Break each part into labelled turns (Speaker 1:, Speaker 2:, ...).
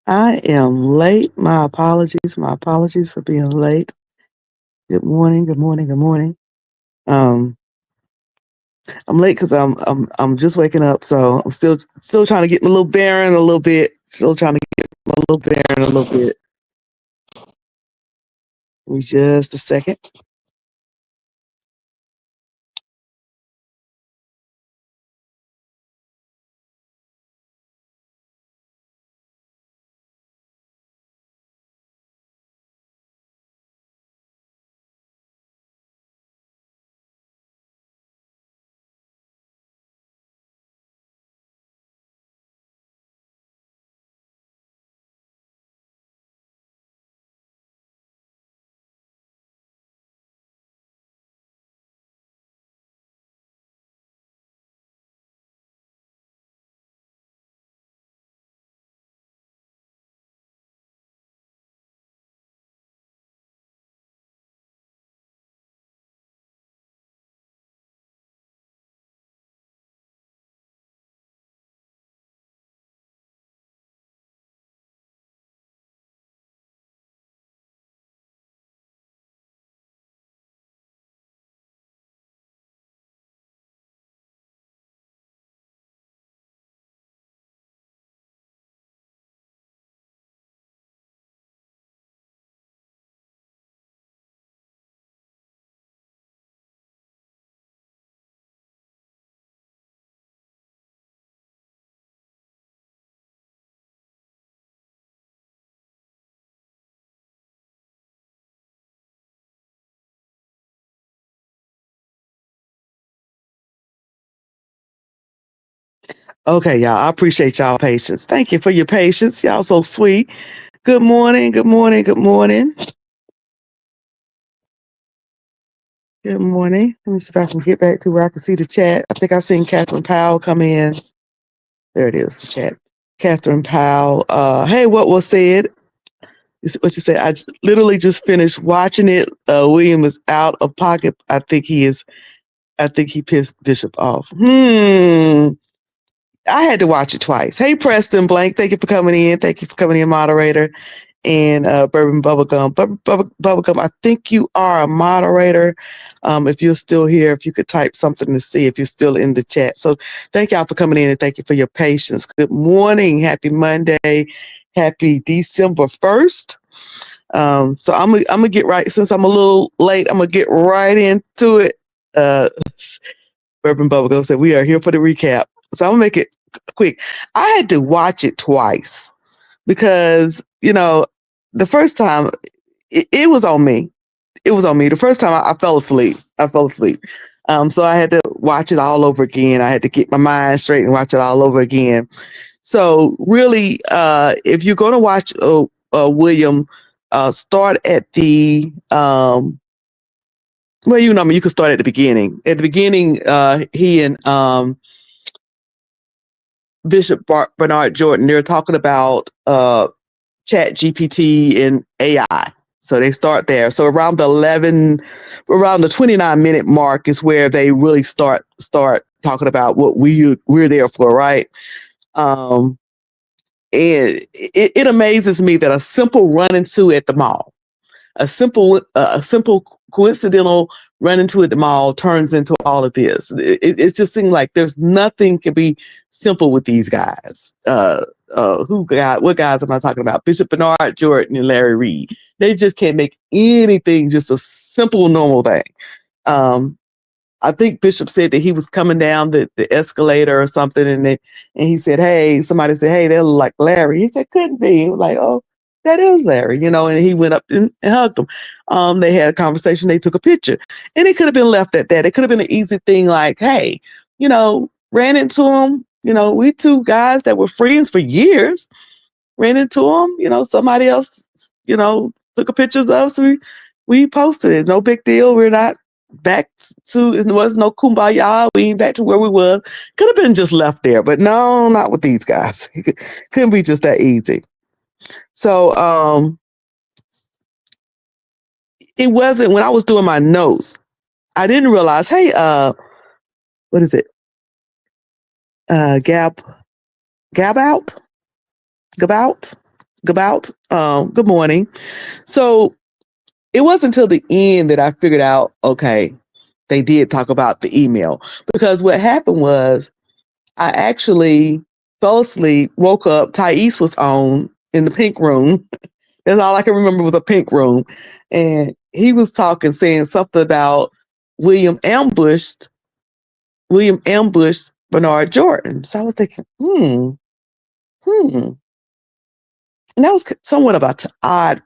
Speaker 1: I am late. My apologies. My apologies for being late. Good morning. Good morning. Good morning. Um, I'm late because I'm just waking up, so I'm still trying to get my little bearing a little bit. Still trying to get my little bearing a little bit. Give me just a second. Okay, y'all. I appreciate y'all patience. Thank you for your patience. Y'all so sweet. Good morning. Good morning. Good morning. Good morning. Let me see if I can get back to where I can see the chat. I think I seen Catherine Powell come in. There it is, the chat. Catherine Powell. Hey, what was said? Is what you said. Literally just finished watching it. William is out of pocket. I think he is. I think he pissed Bishop off. I had to watch it twice. Hey, Preston Blank. Thank you for coming in. Thank you for coming in, moderator. And Bourbon Bubblegum. Bubblegum, I think you are a moderator. If you're still here, if you could type something to see if you're still in the chat. So thank y'all for coming in and thank you for your patience. Good morning. Happy Monday. Happy December 1st. So I'm gonna get right, since I'm a little late, I'm gonna get right into it. Bourbon Bubblegum said we are here for the recap. So I'm gonna make it quick. I had to watch it twice because, the first time it was on me. It was on me. The first time I fell asleep. So I had to watch it all over again. I had to get my mind straight and watch it all over again. So really, if you're going to watch William, start at the well, you can start at the beginning. At the beginning, he and Bishop Bernard Jordan, they're talking about Chat GPT and AI. So they start there. So around the 29-minute mark is where they really start talking about what we're there for, right? And it amazes me that a simple run into at the mall, a simple coincidental run into at the mall turns into all of this. It just seems like there's nothing can be simple with these guys. What guys am I talking about? Bishop Bernard Jordan and Larry Reed. They just can't make anything just a simple, normal thing. I think Bishop said that he was coming down the escalator or something, and he said, "Hey," somebody said, "Hey, they look like Larry." He said, "Couldn't be." He was like, "Oh, that is Larry," and he went up and hugged him. They had a conversation. They took a picture, and it could have been left at that. It could have been an easy thing like, "Hey, ran into him. We two guys that were friends for years, ran into him. Somebody else, took a pictures of us. We posted it. No big deal. We're not back to, it was no kumbaya. We ain't back to where we was." Could have been just left there, but no, not with these guys. It couldn't be just that easy. So it wasn't, when I was doing my notes, I didn't realize, hey, what is it? Gab out? Gabout? about. Good morning. So it wasn't until the end that I figured out, okay, they did talk about the email. Because what happened was I actually fell asleep, woke up, Thais was on in the pink room. That's all I can remember was a pink room. And he was talking, saying something about William ambushed, William ambushed Bernard Jordan. So I was thinking, hmm. And that was somewhat of an odd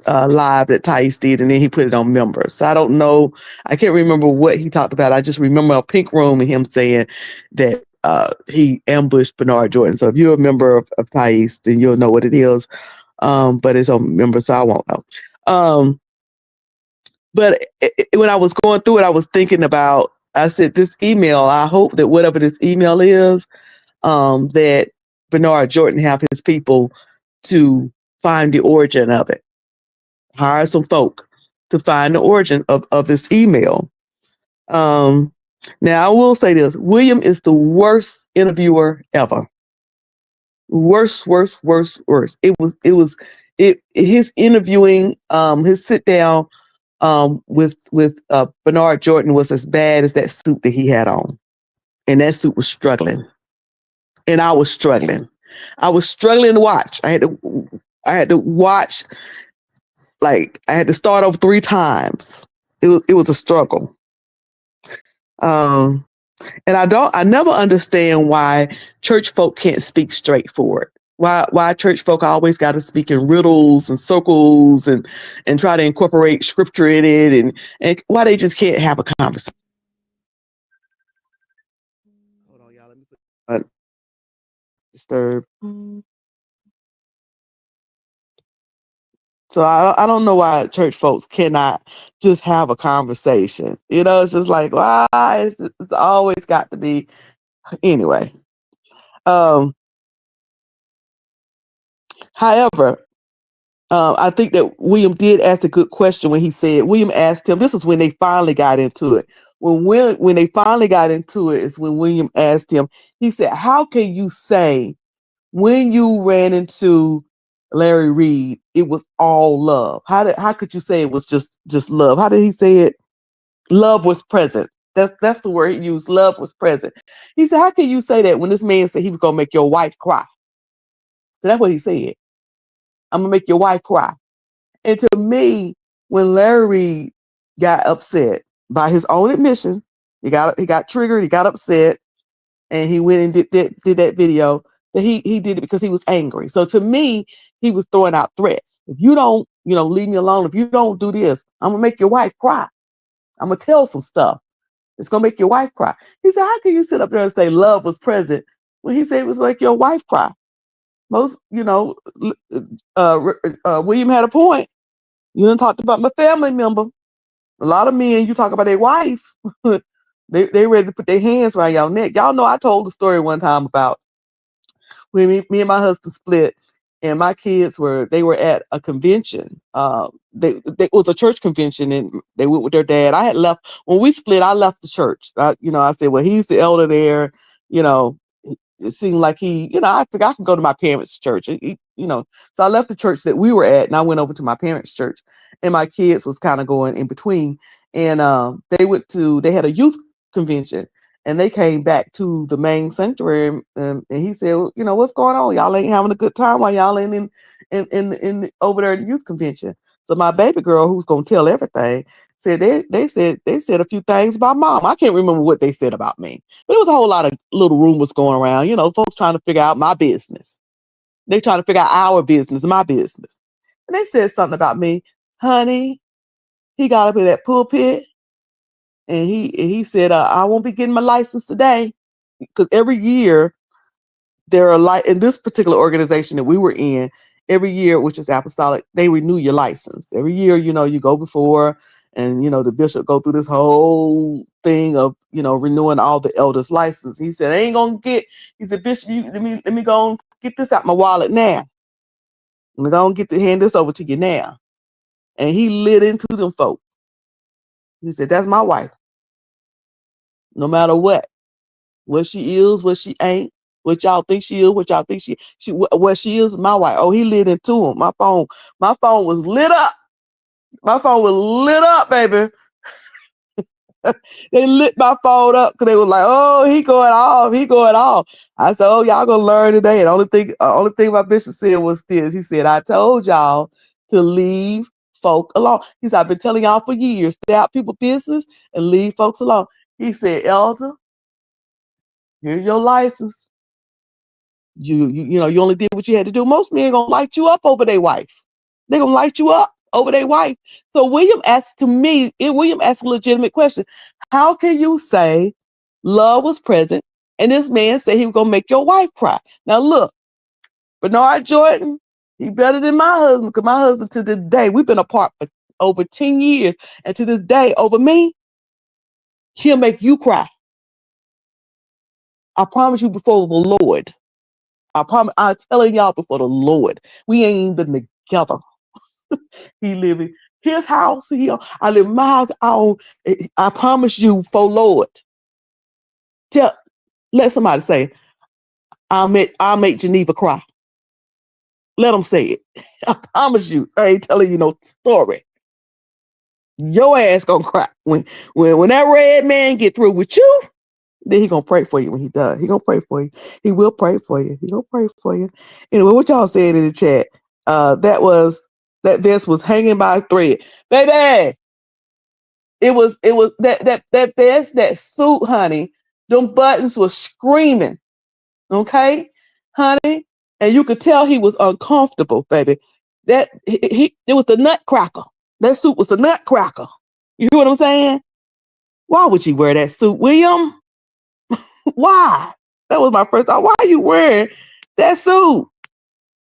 Speaker 1: live that Thais did, and then he put it on members. So I don't know. I can't remember what he talked about. I just remember a pink room and him saying that he ambushed Bernard Jordan. So if you're a member of Thais, then you'll know what it is. But it's on members, so I won't know. But when I was going through it, I was thinking about, I said, this email, I hope that whatever this email is, that Bernard Jordan have his people to find the origin of it. Hire some folk to find the origin of this email. Now I will say this: William is the worst interviewer ever. Worst. His interviewing, his sit down with Bernard Jordan was as bad as that suit that he had on, and that suit was struggling, and I was struggling. I was struggling to watch. I had to watch. Like I had to start over 3 times. It was a struggle. And I never understand why church folk can't speak straightforward. Why church folk always got to speak in riddles and circles and try to incorporate scripture in it, and why they just can't have a conversation. Hold on, y'all. Let me put disturb. So I don't know why church folks cannot just have a conversation. You know, it's just like, why? It's always got to be. Anyway. However, I think that William did ask a good question when he said, William asked him, this is when they finally got into it. When they finally got into it is when William asked him, he said, how can you say when you ran into Larry Reed, it was all love? How could you say it was just love? How did he say it? Love was present. That's the word he used. Love was present. He said, how can you say that when this man said he was gonna make your wife cry? So that's what he said. I'm gonna make your wife cry. And to me, when Larry Reed got upset by his own admission, he got triggered, he got upset, and he went and did that video. That he did it because he was angry. So to me, he was throwing out threats. If you don't, leave me alone. If you don't do this, I'm gonna make your wife cry. I'm gonna tell some stuff. It's gonna make your wife cry. He said, how can you sit up there and say love was present when he said it was make your wife cry? Most, William had a point. You done talked about my family member. A lot of men, you talk about their wife, they ready to put their hands around y'all neck. Y'all know I told the story one time about when me and my husband split, and my kids were at a convention. It was a church convention, and they went with their dad. I had left when we split. I left the church. I said, well, he's the elder there. You know, it seemed like I forgot I could go to my parents' church. So I left the church that we were at, and I went over to my parents' church, and my kids was kind of going in between. And they had a youth convention, and they came back to the main sanctuary, and he said, what's going on? Y'all ain't having a good time while y'all ain't in over there at the youth convention. So my baby girl, who's gonna tell everything, said they said a few things about mom. I can't remember what they said about me, but it was a whole lot of little rumors going around. Folks trying to figure out my business. They trying to figure out our business, my business. And they said something about me, honey. He got up in that pulpit, and he said, I won't be getting my license today, because every year there are in this particular organization that we were in, every year, which is apostolic, they renew your license. Every year, you go before, and the bishop go through this whole thing of renewing all the elders' license. He said, I ain't gonna get. He said, Bishop, let me go and get this out my wallet now. I'm gonna hand this over to you now. And he lit into them folk. He said, that's my wife. No matter what she is, what she ain't, What y'all think she is? What y'all think what she is? My wife. Oh, he lit into him. My phone was lit up. My phone was lit up, baby. They lit my phone up because they was like, "Oh, he going off. He going off." I said, "Oh, y'all gonna learn today." And only thing my bishop said was this. He said, "I told y'all to leave folk alone." He said, "I've been telling y'all for years, stay out people's business and leave folks alone." He said, "Elder, here's your license. You only did what you had to do. Most men gonna light you up over their wife. They gonna light you up over their wife." So William asked a legitimate question. How can you say love was present and this man said he was gonna make your wife cry? Now look, Bernard Jordan, he better than my husband, because my husband to this day, we've been apart for over 10 years, and to this day, over me, he'll make you cry. I promise you before the Lord. I'm telling y'all before the Lord. We ain't even been together. He live in his house. I live in my house. I promise you for Lord. Let somebody say, I'll make Geneva cry. Let them say it. I promise you. I ain't telling you no story. Your ass gonna cry. When that red man get through with you, then he gonna pray for you when he does. He gonna pray for you. He will pray for you. He gonna pray for you. Anyway, what y'all said in the chat? That vest was hanging by a thread, baby. It was that vest, that suit, honey. Them buttons was screaming. Okay, honey, and you could tell he was uncomfortable, baby. It was the nutcracker. That suit was the nutcracker. You hear what I'm saying? Why would you wear that suit, William? Why? That was my first thought. Why are you wearing that suit?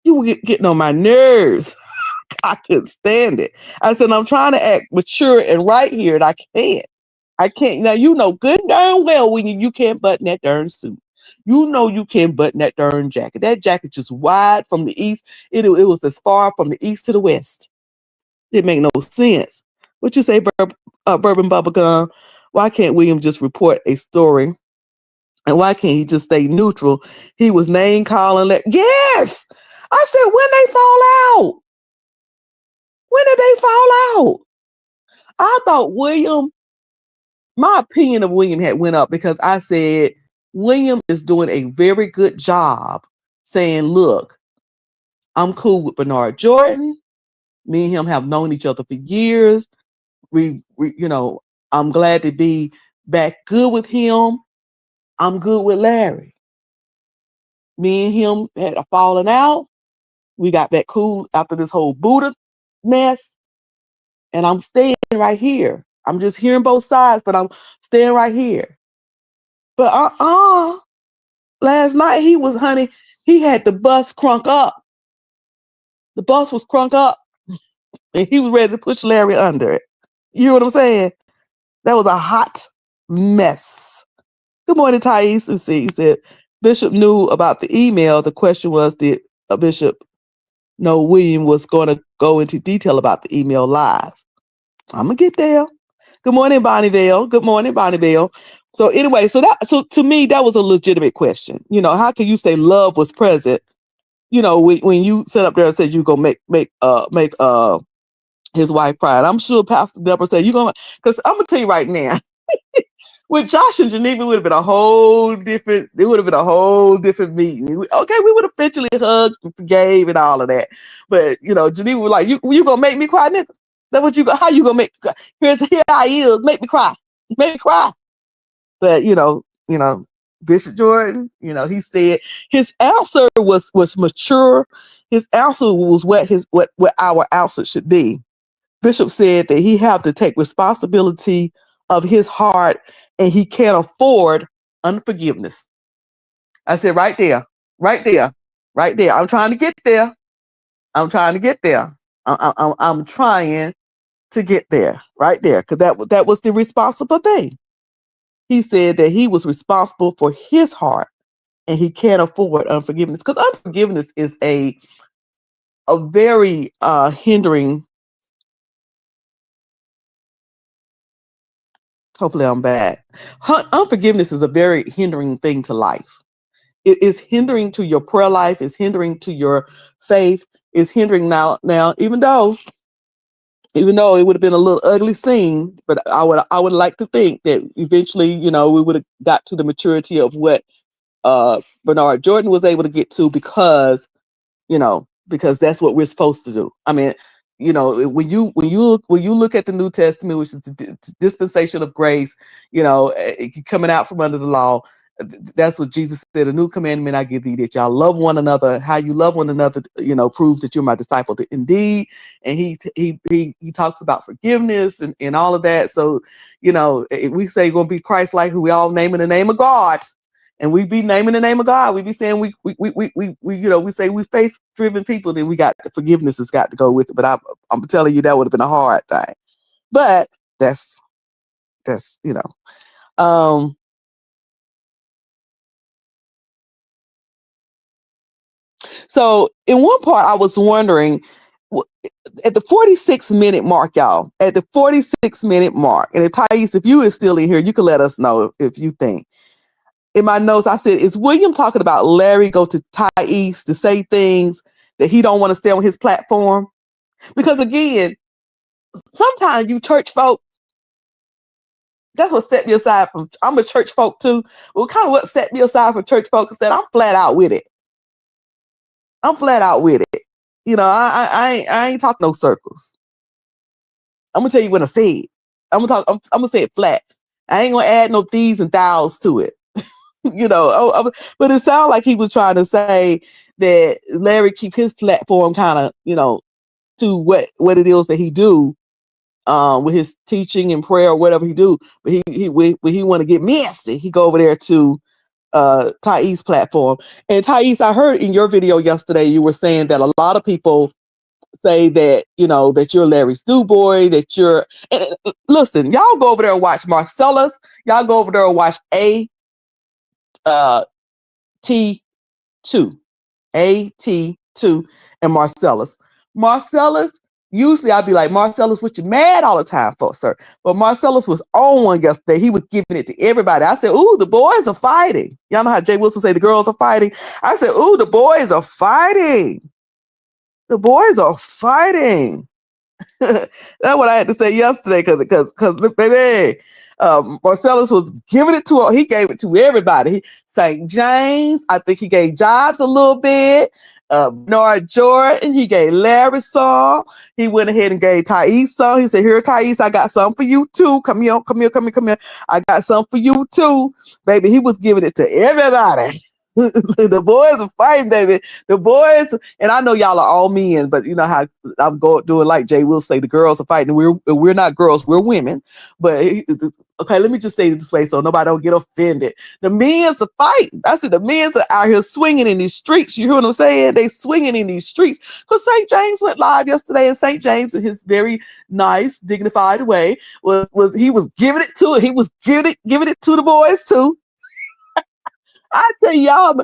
Speaker 1: You were getting on my nerves. I couldn't stand it. I said, I'm trying to act mature and right here, and I can't. I can't. Now, you know good and darn well when you can't button that darn suit. You know you can't button that darn jacket. That jacket just wide from the east. It was as far from the east to the west. It make no sense. What you say, Bourbon Bubblegum? Why can't William just report a story? And why can't he just stay neutral? He was name calling. Yes! I said, when they fall out? When did they fall out? I thought my opinion of William had went up because I said, William is doing a very good job saying, look, I'm cool with Bernard Jordan. Me and him have known each other for years. I'm glad to be back good with him. I'm good with Larry. Me and him had a falling out. We got back cool after this whole Buddha mess. And I'm staying right here. I'm just hearing both sides, but I'm staying right here. But last night he had the bus crunk up. The bus was crunk up and he was ready to push Larry under it. You know what I'm saying? That was a hot mess. Good morning, Thais. And see, he said, Bishop knew about the email. The question was, did Bishop know William was going to go into detail about the email live? I'm going to get there. Good morning, Bonnie Vale. Good morning, Bonnie Vale. So anyway, so to me, that was a legitimate question. You know, how can you say love was present? You know, when you sit up there and said you go make his wife cry. And I'm sure Pastor Deborah said, because I'm going to tell you right now, with Josh and Geneva, it would have been a whole different meeting. Okay, we would have eventually hugged and forgave and all of that. But, Geneva was like, you going to make me cry, nigga? That what how you going to make me cry? Here I is, make me cry. Make me cry. But, Bishop Jordan, he said his answer was mature. His answer was what our answer should be. Bishop said that he have to take responsibility of his heart and he can't afford unforgiveness. I said, right there. I'm trying to get there. I'm trying to get there right there. Cause that was the responsible thing. He said that he was responsible for his heart and he can't afford unforgiveness, because unforgiveness is a very hindering. Hopefully I'm back. Unforgiveness is a very hindering thing to life. is hindering to your prayer life, is hindering to your faith, is hindering now, even though it would have been a little ugly scene, but I would like to think that eventually, we would have got to the maturity of what Bernard Jordan was able to get to, because that's what we're supposed to do. I mean, when you look at the New Testament, which is the dispensation of grace, coming out from under the law, that's what Jesus said. A new commandment I give thee, that y'all love one another. How you love one another, proves that you're my disciple indeed. And he talks about forgiveness and all of that. So, if we say we're gonna be Christ-like, who we all name in the name of God. And we be naming the name of God. We be saying we say we faith-driven people. Then we got the forgiveness has got to go with it. But I'm telling you, that would have been a hard thing. But that's. So in one part, I was wondering, at the 46-minute mark, y'all, at the 46-minute mark, and if Thais, if you is still in here, you can let us know if you think. In my notes, I said, is William talking about Larry go to Thais to say things that he don't want to say on his platform? Because again, sometimes you church folk, that's what set me aside from, I'm a church folk too. Well, kind of what set me aside from church folks is that I'm flat out with it. I'm flat out with it. I ain't talking no circles. I'm gonna tell you what I said. I'm gonna say it flat. I ain't gonna add no these and thous to it. But it sounded like he was trying to say that Larry keep his platform kind of, to what it is that he do, with his teaching and prayer or whatever he do. But when he want to get messy, he go over there to Thais platform. And Thais, I heard in your video yesterday you were saying that a lot of people say that that you're Larry Stu boy, that you're. And listen, y'all go over there and watch Marcellus. Y'all go over there and watch T2, AT2, and Marcellus. Marcellus. Usually I'd be like, Marcellus, what you mad all the time for, sir? But Marcellus was on one yesterday. He was giving it to everybody. I said, ooh, the boys are fighting. Y'all know how Jay Wilson say the girls are fighting? I said, ooh, the boys are fighting. The boys are fighting. That's what I had to say yesterday, because baby, Marcellus was giving it to. He gave it to everybody. St. James, I think he gave Jobs a little bit. Bernard Jordan, he gave Larry some. He went ahead and gave Thais some. He said, "Here, Thais, I got some for you too. Come here. I got some for you too, baby." He was giving it to everybody. The boys are fighting, baby. The boys, and I know y'all are all men, but you know how I'm doing like Jay will say, the girls are fighting. We're not girls, we're women. But okay, let me just say it this way so nobody don't get offended. The men's are fighting. I said the men's are out here swinging in these streets. You hear what I'm saying? They swinging in these streets. Because St. James went live yesterday, and St. James, in his very nice, dignified way, was giving it to it. He was giving it to the boys too. I tell y'all,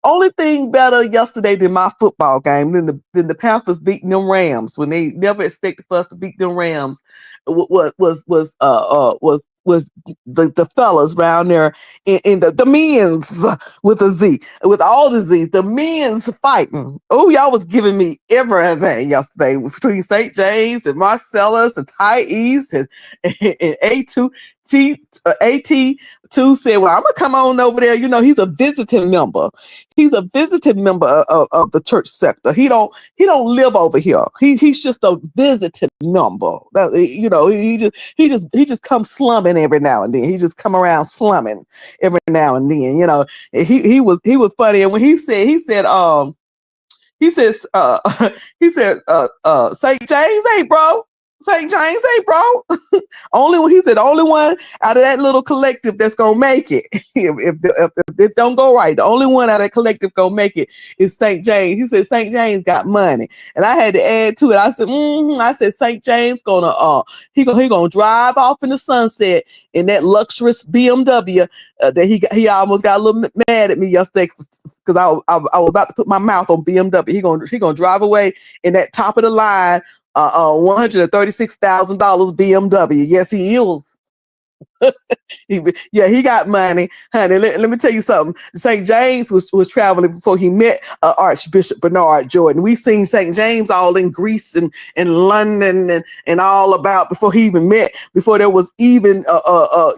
Speaker 1: only thing better yesterday than my football game, than the Panthers beating them Rams, when they never expected for us to beat them Rams, was the fellas around there in the men's with a Z, with all the Z's, the men's fighting. Oh, y'all was giving me everything yesterday between St. James and Marcellus and Thais and A2. AT2 said, well, I'm gonna come on over there. He's a visiting member. He's a visiting member of the church sector. He don't live over here. He's just a visiting member. He just comes slumming every now and then. He just come around slumming every now and then. He was funny. And when he said he says St. James, hey bro. St. James, hey bro. The only one out of that little collective that's gonna make it. if it don't go right, the only one out of that collective gonna make it is St. James. He said St. James got money, and I had to add to it. I said, I said St. James gonna he gonna drive off in the sunset in that luxurious BMW that he almost got a little mad at me yesterday because I was about to put my mouth on BMW. He gonna drive away in that top of the line $136,000 BMW. Yes, he is. He got money, honey. Let me tell you something. St. James was traveling before he met Archbishop Bernard Jordan. We seen St. James all in Greece and in London and all about before he even met. Before there was even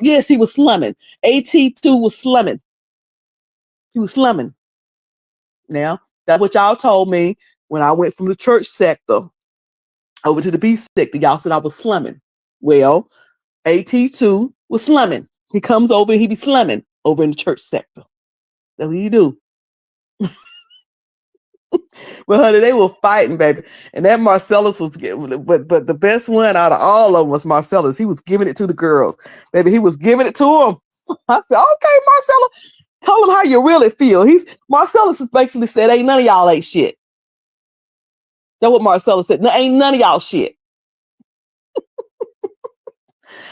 Speaker 1: yes, he was slumming. AT2 was slumming. He was slumming. Now that's what y'all told me when I went from the church sector over to the B sector. Y'all said I was slumming. Well, AT2 was slumming. He comes over and he be slumming over in the church sector. That's what you do. Well, honey, they were fighting, baby. And that Marcellus was, but the best one out of all of them was Marcellus. He was giving it to the girls. Baby, he was giving it to them. I said, okay, Marcellus, tell him how you really feel. Marcellus basically said, ain't none of y'all ain't shit. That's what Marcellus said. No, ain't none of y'all shit.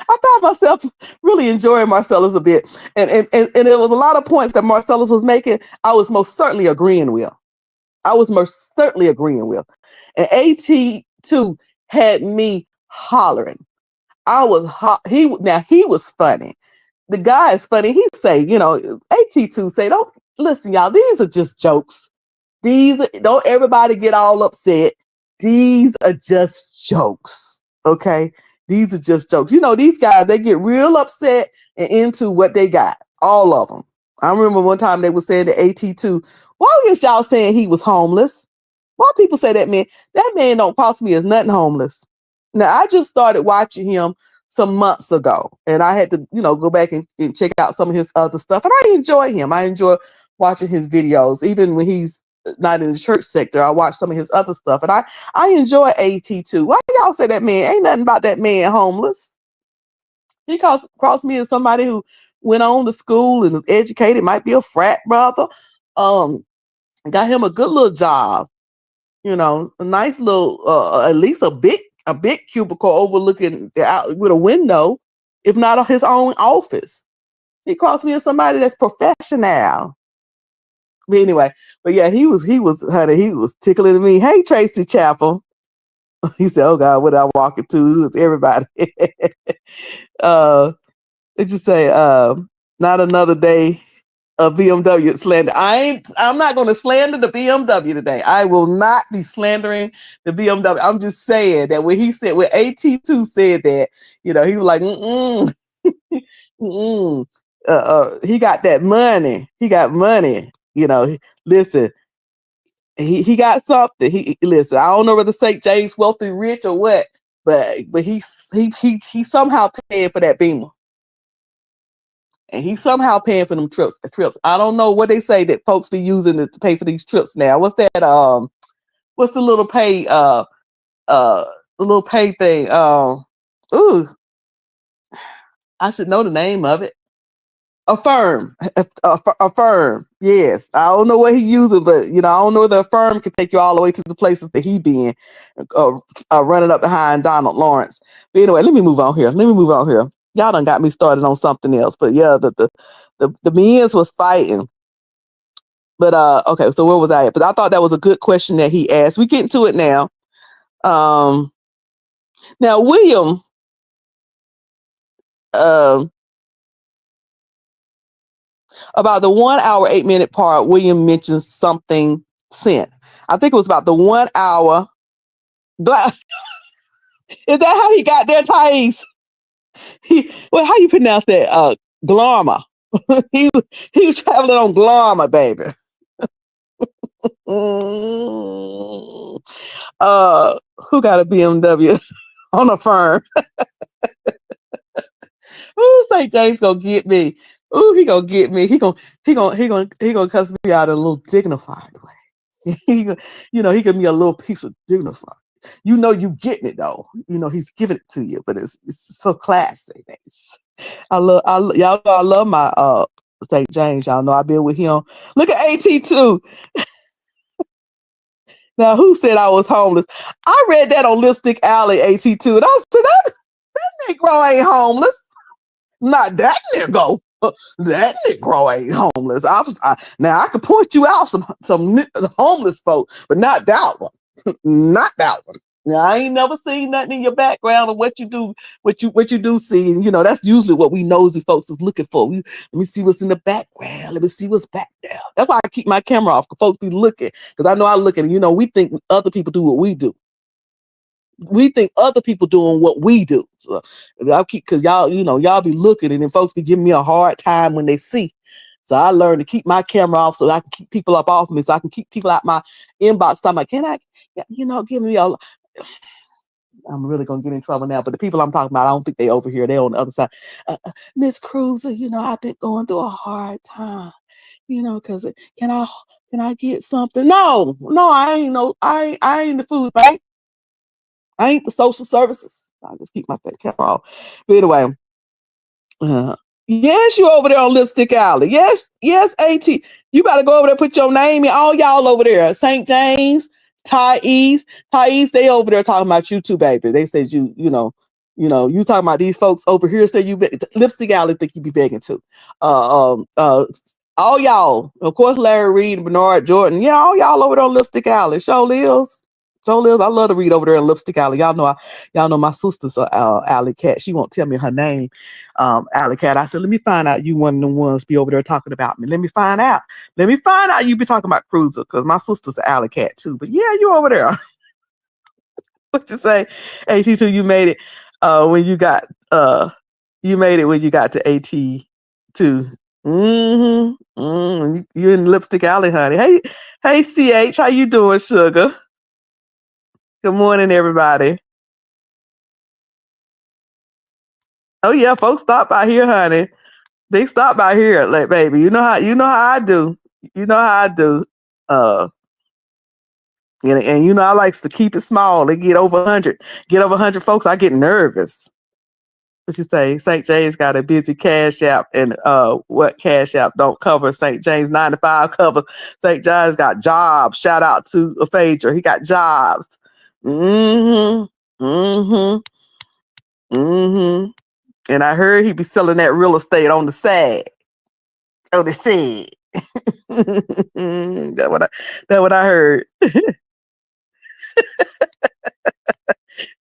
Speaker 1: I found myself really enjoying Marcellus a bit. And there was a lot of points that Marcellus was making, I was most certainly agreeing with. And AT2 had me hollering. He was funny. The guy is funny. He say, AT2 say, don't listen, y'all, these are just jokes. Don't everybody get all upset. These are just jokes. Okay? These are just jokes. These guys, they get real upset and into what they got. All of them. I remember one time they were saying to AT2, why was y'all saying he was homeless? Why people say that man? That man don't cost me as nothing homeless. Now, I just started watching him some months ago, and I had to, go back and check out some of his other stuff. And I enjoy him. I enjoy watching his videos. Even when he's not in the church sector, I watch some of his other stuff. And I enjoy AT2. Why y'all say that man? Ain't nothing about that man homeless. He crossed me as somebody who went on to school and was educated, might be a frat brother. Got him a good little job, a nice little, at least a big cubicle overlooking out with a window, if not his own office. He crossed me as somebody that's professional. But anyway, yeah, he was tickling me. Hey, Tracy Chapel. He said, "Oh God, what I walk into?" It was everybody. It just say, "Not another day of BMW slander." I'm not going to slander the BMW today. I will not be slandering the BMW. I'm just saying that when AT2 said that, he was like, he got that money. He got money. Listen, he got something. Listen. I don't know whether St. James wealthy rich or what, but he somehow paying for that Beamer. And he's somehow paying for them trips. I don't know what they say that folks be using to pay for these trips now. What's that? What's the little pay? The little pay thing. Ooh, I should know the name of it. Affirm. Affirm. Yes, I don't know what he using, but I don't know whether Affirm can take you all the way to the places that he been running up behind Donald Lawrence. But anyway, let me move on here. Y'all done got me started on something else, but yeah, the men's was fighting. But okay, so where was I at? But I thought that was a good question that he asked. We get into it now. Now William, about the 1 hour, 8 minute part, William mentioned something sent. I think it was about the 1 hour. Is that how he got there, Thais? How you pronounce that? Glarma. he was traveling on Glarma, baby. Who got a BMW on a firm? Ooh, St. James gonna get me. Ooh, he gonna get me. He gonna cuss me out in a little dignified way. he give me a little piece of dignified. You getting it though. He's giving it to you, but it's so classy. I love my St. James. Y'all know I've been with him. Look at AT2. Now, who said I was homeless? I read that on Lipstick Alley, AT2, and I said that Negro ain't homeless. Not that Negro. That Negro ain't homeless. Now I could point you out some homeless folk, but not that one. Not that one. Now, I ain't never seen nothing in your background or what you do, what you do see. And, that's usually what we nosy folks is looking for. Let me see what's in the background. Let me see what's back there. That's why I keep my camera off, because folks be looking. Because I know I look at it. We think other people do what we do. We think other people doing what we do. So I keep, because y'all be looking, and then folks be giving me a hard time when they see. So I learned to keep my camera off so that I can keep people up off me, so I can keep people out my inbox. So I'm like, can I, give me a. I'm really gonna get in trouble now. But the people I'm talking about, I don't think they over here. They're on the other side. Miss Cruiser, I've been going through a hard time. Because can I get something? No, I ain't I ain't the food bank. I ain't the social services. I just keep my camera off. But anyway, yes, you over there on Lipstick Alley. Yes, AT. You better go over there, put your name in. All y'all over there, St. James, Thais, they over there talking about you too, baby. They said you talking about these folks over here. Say Lipstick Alley think you be begging too. All y'all, of course, Larry Reed, Bernard Jordan. Yeah, all y'all over there on Lipstick Alley. Show lives. I love to read over there in Lipstick Alley. Y'all know my sister's Alley Cat. She won't tell me her name, Alley Cat. I said, let me find out you one of the ones be over there talking about me. Let me find out you be talking about Cruiser, because my sister's an Alley Cat too. But yeah, you over there. What you say? AT2, you made it when you got to AT2. You in Lipstick Alley, honey. Hey, CH, how you doing, sugar? Good morning, everybody. Oh yeah, folks stop by here, honey. They stop by here, like, baby. You know how I do. You know how I do. And I likes to keep it small. They get over 100. Get over 100 folks, I get nervous. What you say? St. James got a busy Cash App, and what Cash App don't cover St. James 95 cover. St. James got jobs. Shout out to a Phaedra. He got jobs. And I heard he be selling that real estate on the side. On the side. That's what I heard.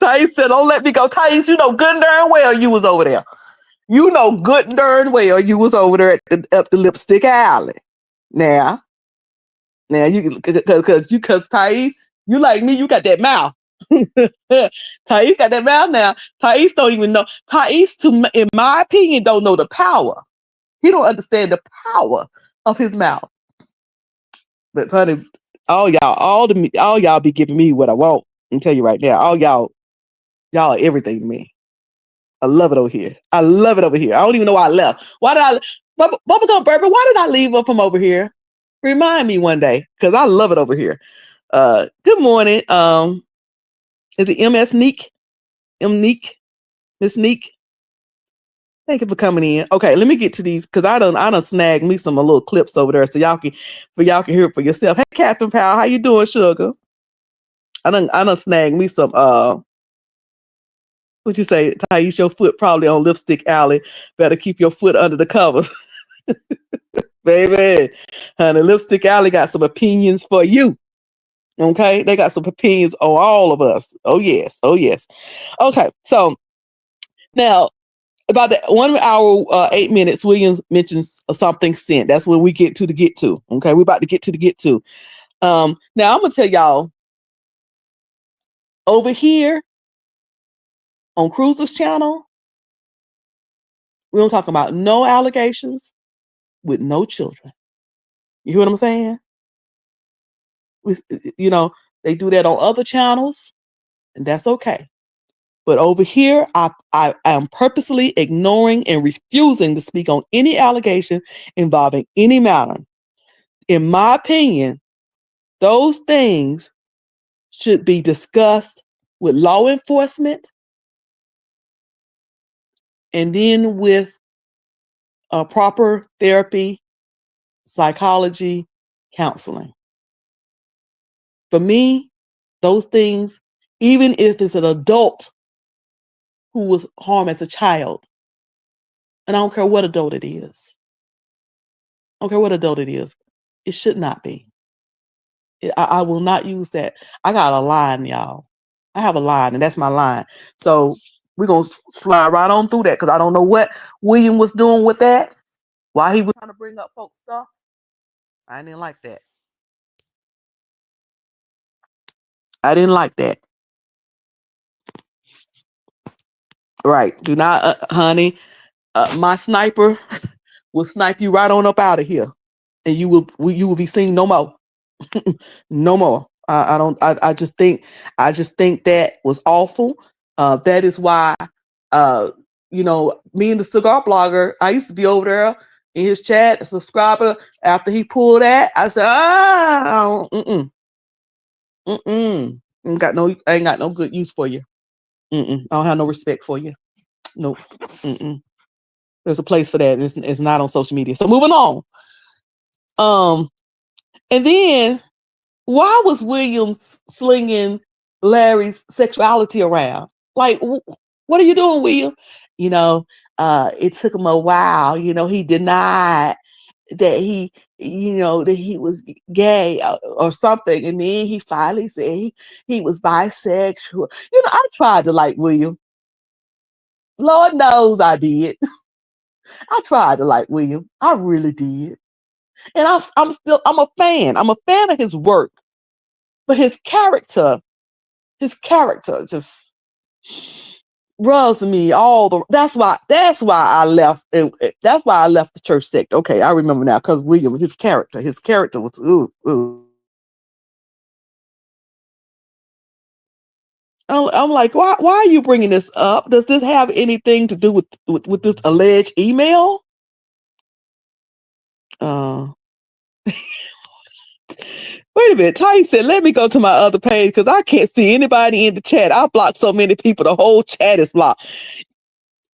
Speaker 1: Thais said, don't let me go. Thais, you know good and darn well you was over there. You know good and darn well you was over there at the Lipstick Alley. Now you, because Thais, you like me, you got that mouth. Thais got that mouth now. Thais don't even know. Thais, in my opinion, don't know the power. He don't understand the power of his mouth. But honey, all y'all be giving me what I want. I'm tell you right now, all y'all are everything to me. I love it over here. I don't even know why I left. Why did I, Bubblegum Burger? Why did I leave up from over here? Remind me one day, because I love it over here. Good morning. Is it MS Neek? Neek? Miss Neek? Thank you for coming in. Okay, let me get to these, because I done snagged me some little clips over there, so y'all can hear it for yourself. Hey, Catherine Powell, how you doing, sugar? I done snagged me some what you say, Thais, your foot probably on Lipstick Alley. Better keep your foot under the covers. Baby, honey, Lipstick Alley got some opinions for you. Okay, they got some opinions on all of us. Oh yes. Okay, so now about the 1 hour 8 minutes, Williams mentions something sent. That's where we get to. Okay, we're about to get to. Now I'm gonna tell y'all over here on Cruiser's channel, we don't talk about no allegations with no children. You hear what I'm saying? They do that on other channels, and that's okay. But over here, I am purposely ignoring and refusing to speak on any allegation involving any matter. In my opinion, those things should be discussed with law enforcement and then with proper therapy, psychology, counseling. For me, those things, even if it's an adult who was harmed as a child, and I don't care what adult it is. It should not be. I will not use that. I got a line, y'all. I have a line, and that's my line. So we're gonna slide right on through that because I don't know what William was doing with that. Why he was trying to bring up folks' stuff. I didn't like that. I didn't like that. Right. Do not, honey. My sniper will snipe you right on up out of here, and you will be seen no more. No more. I don't. I just think that was awful. That is why. Uh, me and the cigar blogger. I used to be over there in his chat, a subscriber. After he pulled that, I said, I ain't got no good use for you. I don't have no respect for you. Nope. There's a place for that. It's not on social media. So moving on. And then why was Williams slinging Larry's sexuality around? Like, what are you doing, William? It took him a while. He denied that he was gay or something, and then he finally said he was bisexual. I tried to like William. Lord knows I did. I tried to like William. I really did. And I'm a fan. I'm a fan of his work. But his character just rubs me that's why I left. That's why I left the church sect. Okay, I remember now, because William, his character was ooh. I'm like, why are you bringing this up? Does this have anything to do with this alleged email? Wait a minute. Ty said, let me go to my other page because I can't see anybody in the chat. I blocked so many people. The whole chat is blocked.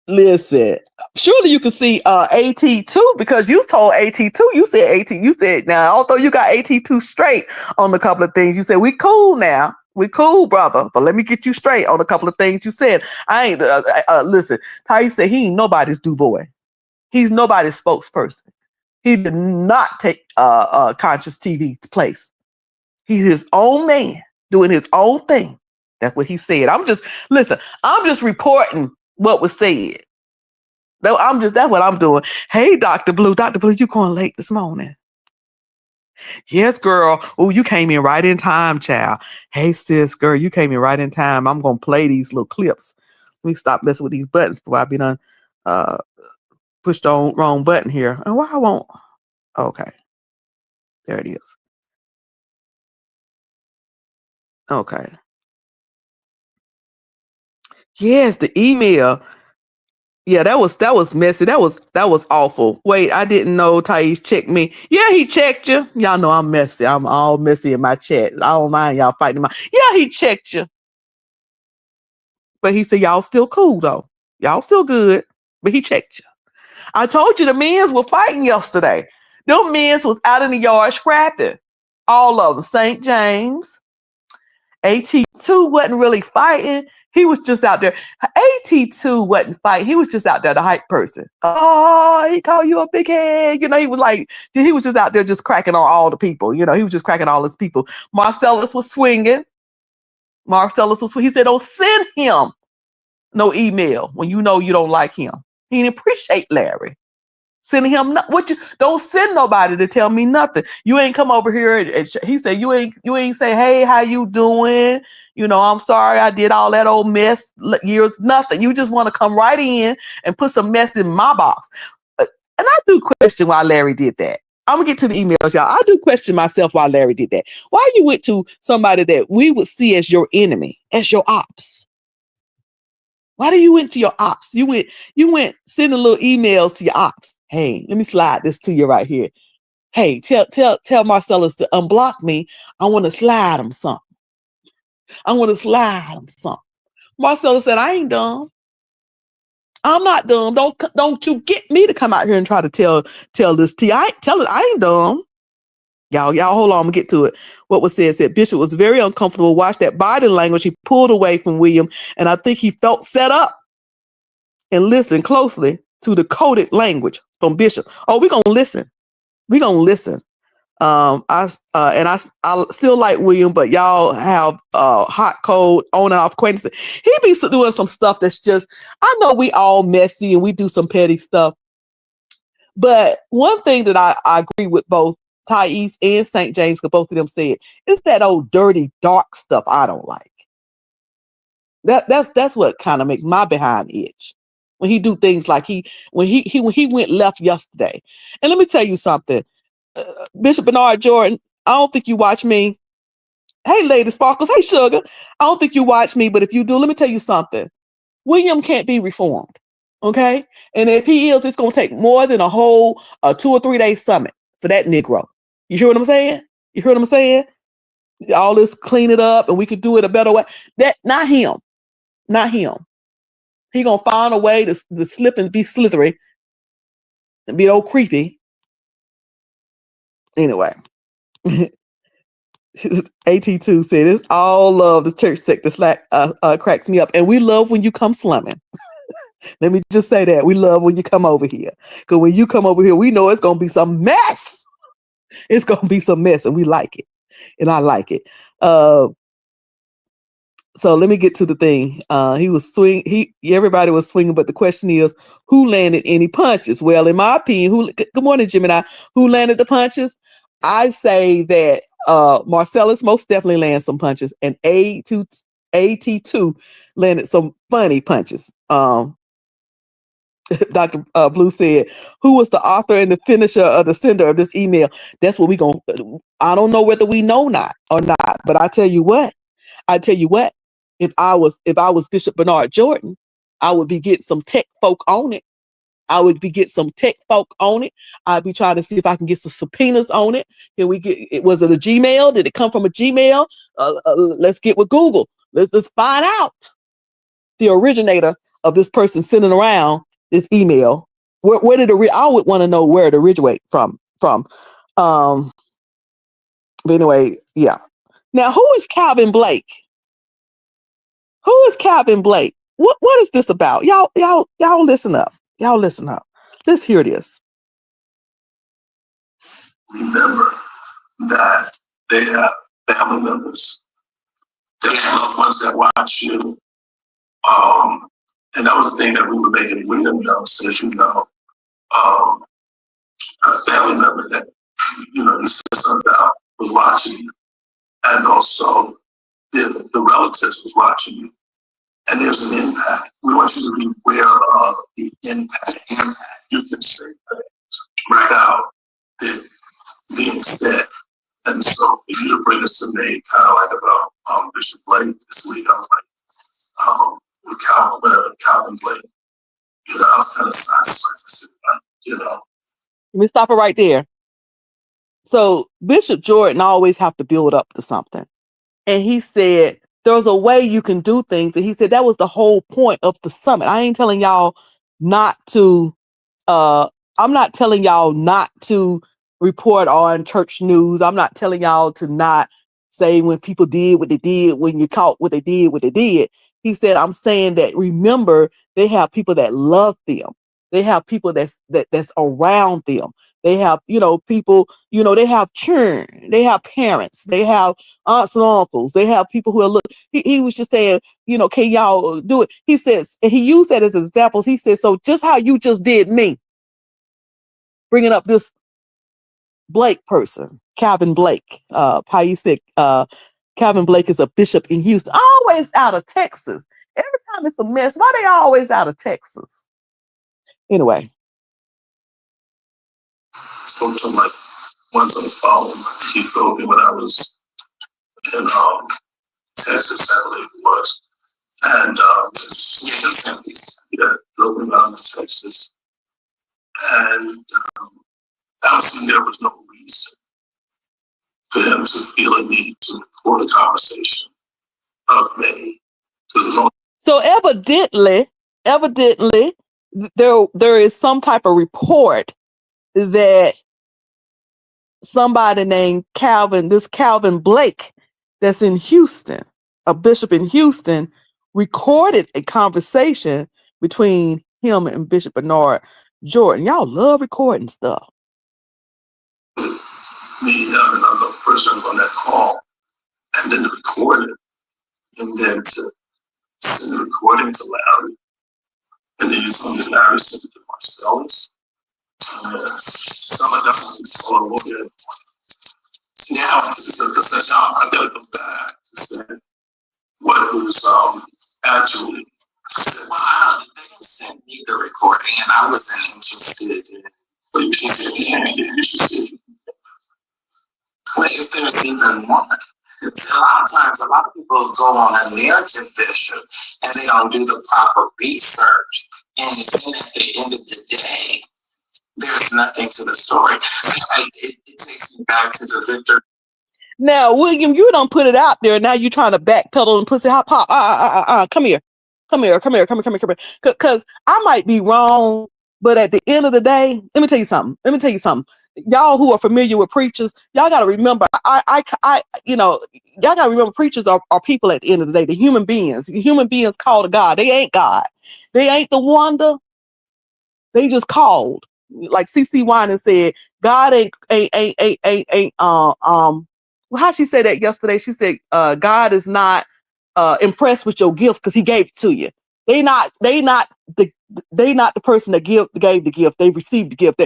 Speaker 1: Listen, surely you can see AT2 because you told AT2. You said AT. You said, now, although you got AT2 straight on a couple of things, you said, we cool now. We cool, brother. But let me get you straight on a couple of things you said. I ain't, listen, Ty said he ain't nobody's do boy. He's nobody's spokesperson. He did not take Conscious TV's place. He's his own man doing his own thing. That's what he said. I'm just reporting what was said. That's what I'm doing. Hey, Dr. Blue, you going late this morning? Yes, girl. Oh, you came in right in time, child. Hey, sis, girl, you came in right in time. I'm going to play these little clips. Let me stop messing with these buttons before I be done pushed the wrong button here. And why I won't? Okay. There it is. Okay. Yes, the email. Yeah, that was messy. That was awful. Wait, I didn't know Thais checked me. Yeah, he checked you. Y'all know I'm messy. I'm all messy in my chat. I don't mind y'all fighting my. Yeah, he checked you. But he said y'all still cool though. Y'all still good. But he checked you. I told you the men's were fighting yesterday. Them men's was out in the yard scrapping. All of them. St. James. AT2 wasn't really fighting. He was just out there. AT2 wasn't fighting. He was just out there, the hype person. Oh, he called you a big head. He was just out there just cracking on all the people. He was just cracking all his people. Marcellus was swinging. He said, don't send him no email when you know you don't like him. He didn't appreciate Larry. Sending him don't send nobody to tell me nothing. You ain't come over here and he said you ain't say, hey, how you doing? I'm sorry I did all that old mess years. Nothing. You just want to come right in and put some mess in my box. And I do question why Larry did that. I'm gonna get to the emails, y'all. I do question myself why Larry did that. Why you went to somebody that we would see as your enemy, as your ops? Why do you went to your ops? You went sending little emails to your ops. Hey, let me slide this to you right here. Hey, tell Marcellus to unblock me. I want to slide him something. Marcellus said, I ain't dumb. I'm not dumb. Don't you get me to come out here and try to tell this to you. I ain't dumb. Y'all hold on, I'm gonna get to it. What was said Bishop was very uncomfortable. Watch that body language. He pulled away from William, and I think he felt set up. And listen closely to the coded language from Bishop. Oh, we're gonna listen. I still like William, but y'all have hot, cold, on and off acquaintances. He be doing some stuff that's just, I know we all messy and we do some petty stuff. But one thing that I agree with both Thais and St. James, because both of them said, it's that old dirty, dark stuff I don't like. That's what kind of makes my behind itch. When he do things like when he went left yesterday. And let me tell you something. Bishop Bernard Jordan, I don't think you watch me. Hey, Lady Sparkles. Hey, Sugar. I don't think you watch me, but if you do, let me tell you something. William can't be reformed. Okay? And if he is, it's going to take more than a whole 2 or 3 day summit for that Negro. You hear what I'm saying? You hear what I'm saying? All this clean it up and we could do it a better way. That, not him. Not him. He going to find a way to slip and be slithery and be old creepy. Anyway. AT2 said, it's all love. The church sector slack cracks me up. And we love when you come slumming. Let me just say that. We love when you come over here. Because when you come over here, we know it's going to be some mess. It's going to be some mess. And we like it. And I like it. So let me get to the thing. Everybody was swinging, but the question is, who landed any punches? Well, in my opinion, good morning, Gemini. Who landed the punches? I say that Marcellus most definitely landed some punches, and AT2 landed some funny punches. Dr. Blue said, who was the author and the finisher of the sender of this email? That's what I don't know whether we know or not, but I tell you what, if I was Bishop Bernard Jordan, I would be getting some tech folk on it. I'd be trying to see if I can get some subpoenas on it. Was it a Gmail? Did it come from a Gmail? Let's get with Google. Let's find out the originator of this person sending around this email. Where did I would want to know where it originated from. But anyway, yeah. Now, who is Calvin Blake? Who is Calvin Blake? What is this about? Y'all listen up. Y'all listen up. Let's hear this.
Speaker 2: Remember that they have family members. They have loved ones that watch you. And that was the thing that we were making with them, says, a family member that, you said something about was watching you. And also the relatives was watching you. And there's an impact. We want you to be aware of the impact. You can say things right out that being said. And so for you to bring us a name kind of like about Bishop Blake this week, I was like, Calvin Blake. I was kind of silent,
Speaker 1: Let me stop it right there. So Bishop Jordan always have to build up to something. And he said, there's a way you can do things. And he said, that was the whole point of the summit. I ain't telling y'all not to, I'm not telling y'all not to report on church news. I'm not telling y'all to not say when people did what they did, when you caught what they did. He said, I'm saying that, remember, they have people that love them. They have people that's around them. They have, people, they have children, they have parents, they have aunts and uncles, they have people who are he was just saying, can y'all do it? He says, and he used that as examples. He said, so just how you just did me, bringing up this Blake person, Calvin Blake, Pais said, Calvin Blake is a bishop in Houston, always out of Texas. Every time it's a mess, why they always out of Texas? Anyway.
Speaker 2: Spoke to him like once on the phone. He told me when I was in Texas, I believe it was. And drove me down to Texas. And honestly, there was no reason for him to feel a need to record a conversation of me.
Speaker 1: So evidently, there is some type of report that somebody named Calvin Blake, that's in Houston, a bishop in Houston, recorded a conversation between him and Bishop Bernard Jordan. Y'all love recording stuff.
Speaker 2: me, and another person on that call, and then record it, and then to send the recording to Larry, and then something Larry sent it to Marcellus. Some of them was all over it. Now, I gotta go back to say what was actually. Well, they didn't send me the recording, and I wasn't interested in. But you should see. Well, if there's even one. A lot of times, a lot of people go on a narrative, Bishop, and they don't do the proper research. And then at the end of the day, there's nothing to the story. It takes me back to the Victor.
Speaker 1: Now, William, you don't put it out there. Now you're trying to backpedal and pussy hop. Come here. Because I might be wrong, but at the end of the day, let me tell you something. Y'all who are familiar with preachers, y'all got to remember, y'all got to remember preachers are people at the end of the day. The human beings called to God. They ain't God. They ain't the wonder. They just called. Like CC Winan said, God how she said that yesterday? She said, God is not impressed with your gift because he gave it to you. They not the person that gave the gift. They received the gift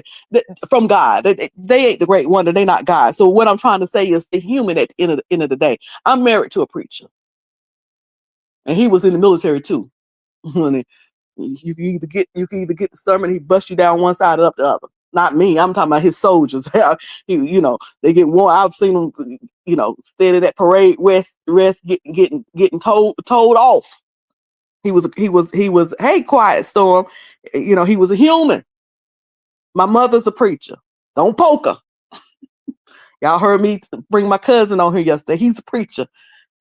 Speaker 1: from God. They ain't the great wonder. They not God. So what I'm trying to say is the human at the end of the day. I'm married to a preacher, and he was in the military too. You can either get the sermon, he busts you down one side or up the other. Not me. I'm talking about his soldiers. They get worn. I've seen them, standing at parade rest getting told off. He was, hey, Quiet Storm. He was a human. My mother's a preacher. Don't poke her. Y'all heard me bring my cousin on here yesterday. He's a preacher.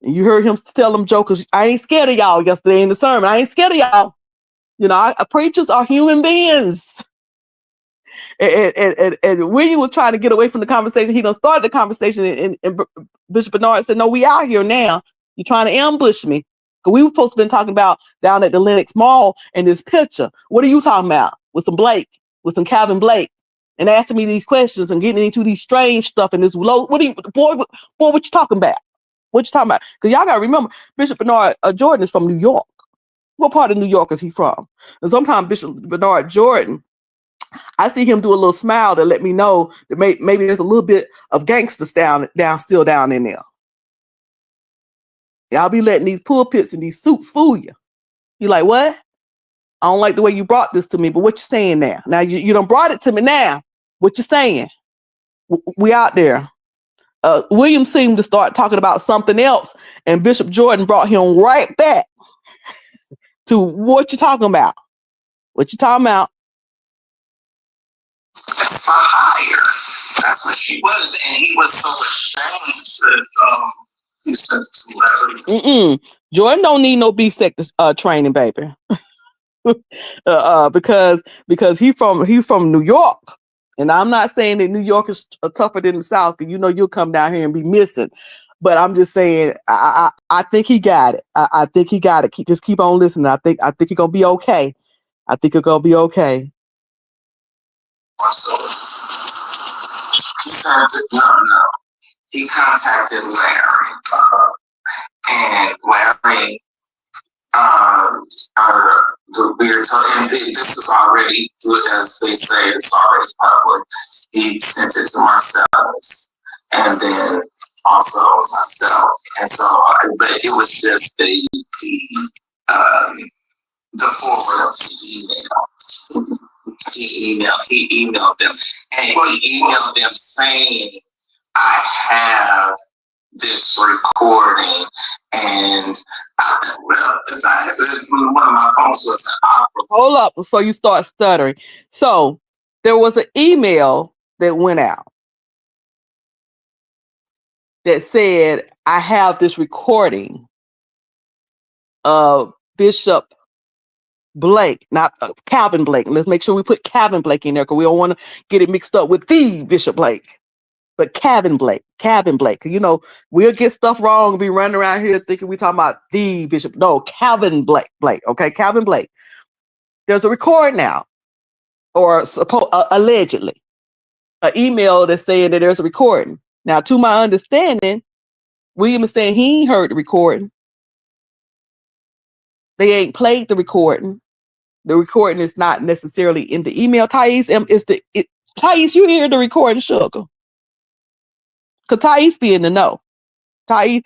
Speaker 1: And you heard him tell them jokers, I ain't scared of y'all yesterday in the sermon. I ain't scared of y'all. Preachers are human beings. And William was trying to get away from the conversation. He done started the conversation, and Bishop Bernard said, no, we out here now. You're trying to ambush me. Because we were supposed to have been talking about down at the Lenox Mall in this picture. What are you talking about? With some Calvin Blake, and asking me these questions and getting into these strange stuff and this low. What you talking about? What you talking about? Because y'all got to remember, Bishop Bernard Jordan is from New York. What part of New York is he from? And sometimes Bishop Bernard Jordan, I see him do a little smile to let me know that maybe there's a little bit of gangsters still down in there. Y'all be letting these pulpits and these suits fool you. You like, what? I don't like the way you brought this to me, but what you saying now? Now you done brought it to me now. What you saying? We out there. William seemed to start talking about something else, and Bishop Jordan brought him right back to what you talking about. What you talking about?
Speaker 2: That's my hire. That's what she was, and he was so ashamed that he said to Larry.
Speaker 1: Jordan don't need no B-Sec training, baby. Because he from New York, and I'm not saying that New York is tougher than the South, and you'll come down here and be missing. But I'm just saying, I think he got it. I think he got it. Just keep on listening. I think he's gonna be okay. I think it's gonna be okay.
Speaker 2: So he said, no. He contacted Larry, and Larry, the weird, and this is already, as they say, it's already public. He sent it to Marcellus, and then also myself, and so, but it was just the forward of the email. He emailed them, and he emailed them saying, I have this recording, and one of my phones was an opera.
Speaker 1: Hold up before you start stuttering. So there was an email that went out that said, I have this recording of Bishop Blake, not Calvin Blake. Let's make sure we put Calvin Blake in there, because we don't want to get it mixed up with the Bishop Blake. But Calvin Blake. We'll get stuff wrong and be running around here thinking we talking about the Bishop. No, Calvin Blake. Okay, Calvin Blake. There's a recording now, or allegedly. an email that's saying that there's a recording. Now, to my understanding, William is saying he ain't heard the recording. They ain't played the recording. The recording is not necessarily in the email. Thais, Thais, you hear the recording, sugar? Because Thais be in the know. Thais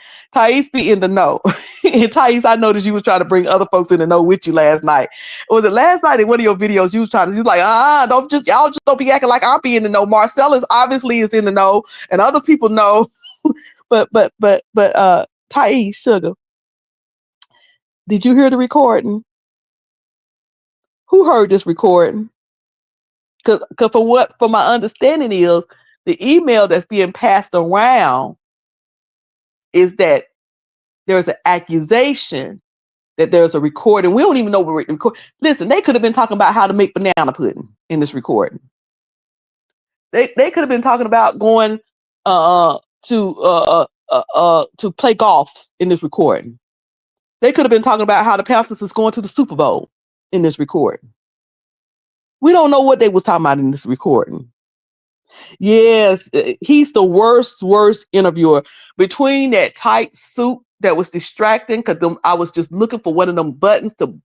Speaker 1: be in the know. And Thais, I noticed you was trying to bring other folks in the know with you last night. Was it last night in one of your videos you was trying to, you was like, y'all just don't be acting like I'll be in the know. Marcellus obviously is in the know and other people know. but Thais, sugar, did you hear the recording? Who heard this recording? Because for my understanding is the email that's being passed around is that there's an accusation that there's a recording. We don't even know what we're recording. Listen, they could have been talking about how to make banana pudding in this recording. They could have been talking about going to play golf in this recording. They could have been talking about how the Panthers is going to the Super Bowl in this recording. We don't know what they was talking about in this recording. Yes, he's the worst interviewer. Between that tight suit that was distracting, because I was just looking for one of them buttons to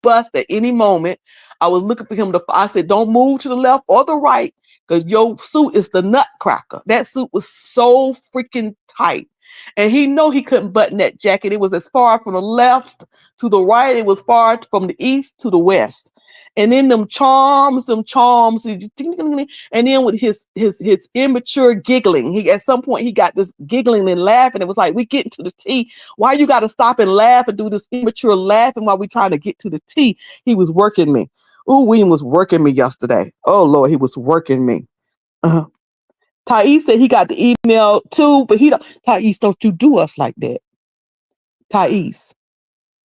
Speaker 1: bust at any moment. I was looking for him I said, don't move to the left or the right, because your suit is the nutcracker. That suit was so freaking tight. And he know he couldn't button that jacket. It was as far from the left to the right. It was far from the east to the west. And then them charms, and then with his immature giggling, at some point he got this giggling and laughing. It was like, we getting to the T. Why you got to stop and laugh and do this immature laughing while we trying to get to the T? He was working me. Ooh, William was working me yesterday. Oh Lord, he was working me. Thais said he got the email too, but Thais, don't you do us like that. Thais,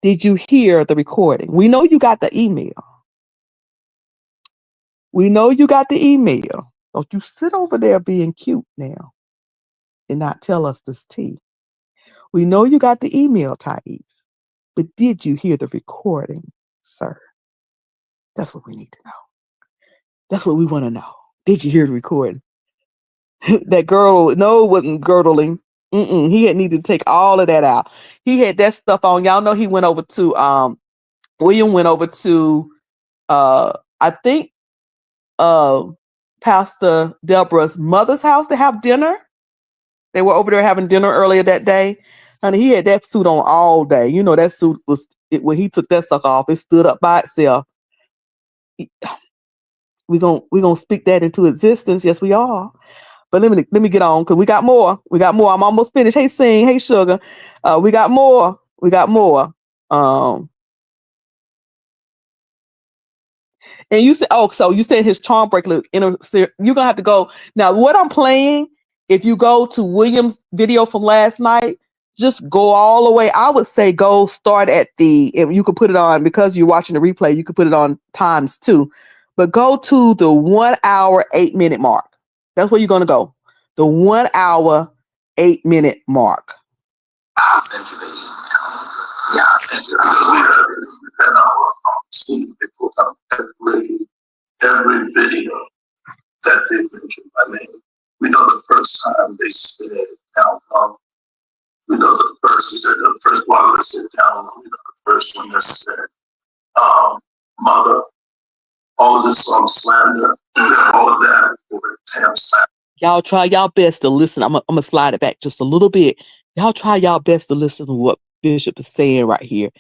Speaker 1: did you hear the recording? We know you got the email. We know you got the email. Don't you sit over there being cute now and not tell us this tea. We know you got the email, Thais, but did you hear the recording, sir? That's what we need to know. That's what we want to know. Did you hear the recording? That girl, no, it wasn't girdling. He had needed to take all of that out. He had that stuff on. Y'all know he went over to, William went over to, I think, Pastor Deborah's mother's house to have dinner. They were over there having dinner earlier that day. And he had that suit on all day. You know, that suit was, when he took that sucker off, it stood up by itself. We're gonna speak that into existence. Yes, we are. But let me get on, because we got more. I'm almost finished. Hey, Sing. Hey, Sugar. We got more. And you said, so you said his charm breaker. You're gonna have to go now. What I'm playing, if you go to William's video from last night, just go all the way. I would say go start at if you could put it on, because you're watching the replay, you could put it on ×2, but go to the 1 hour 8 minute mark. That's where you're gonna go. The 1 hour 8 minute mark.
Speaker 2: I'll send you the email. Yeah, I'll send you every video that they mentioned my name. We know the first time they said down low. We know the first one that said down low. We know the first one that said mother. All of this on slander, all of that for Tam slander.
Speaker 1: Y'all try y'all best to listen. I'm gonna slide it back just a little bit. Y'all try y'all best to listen to what Bishop is saying right here.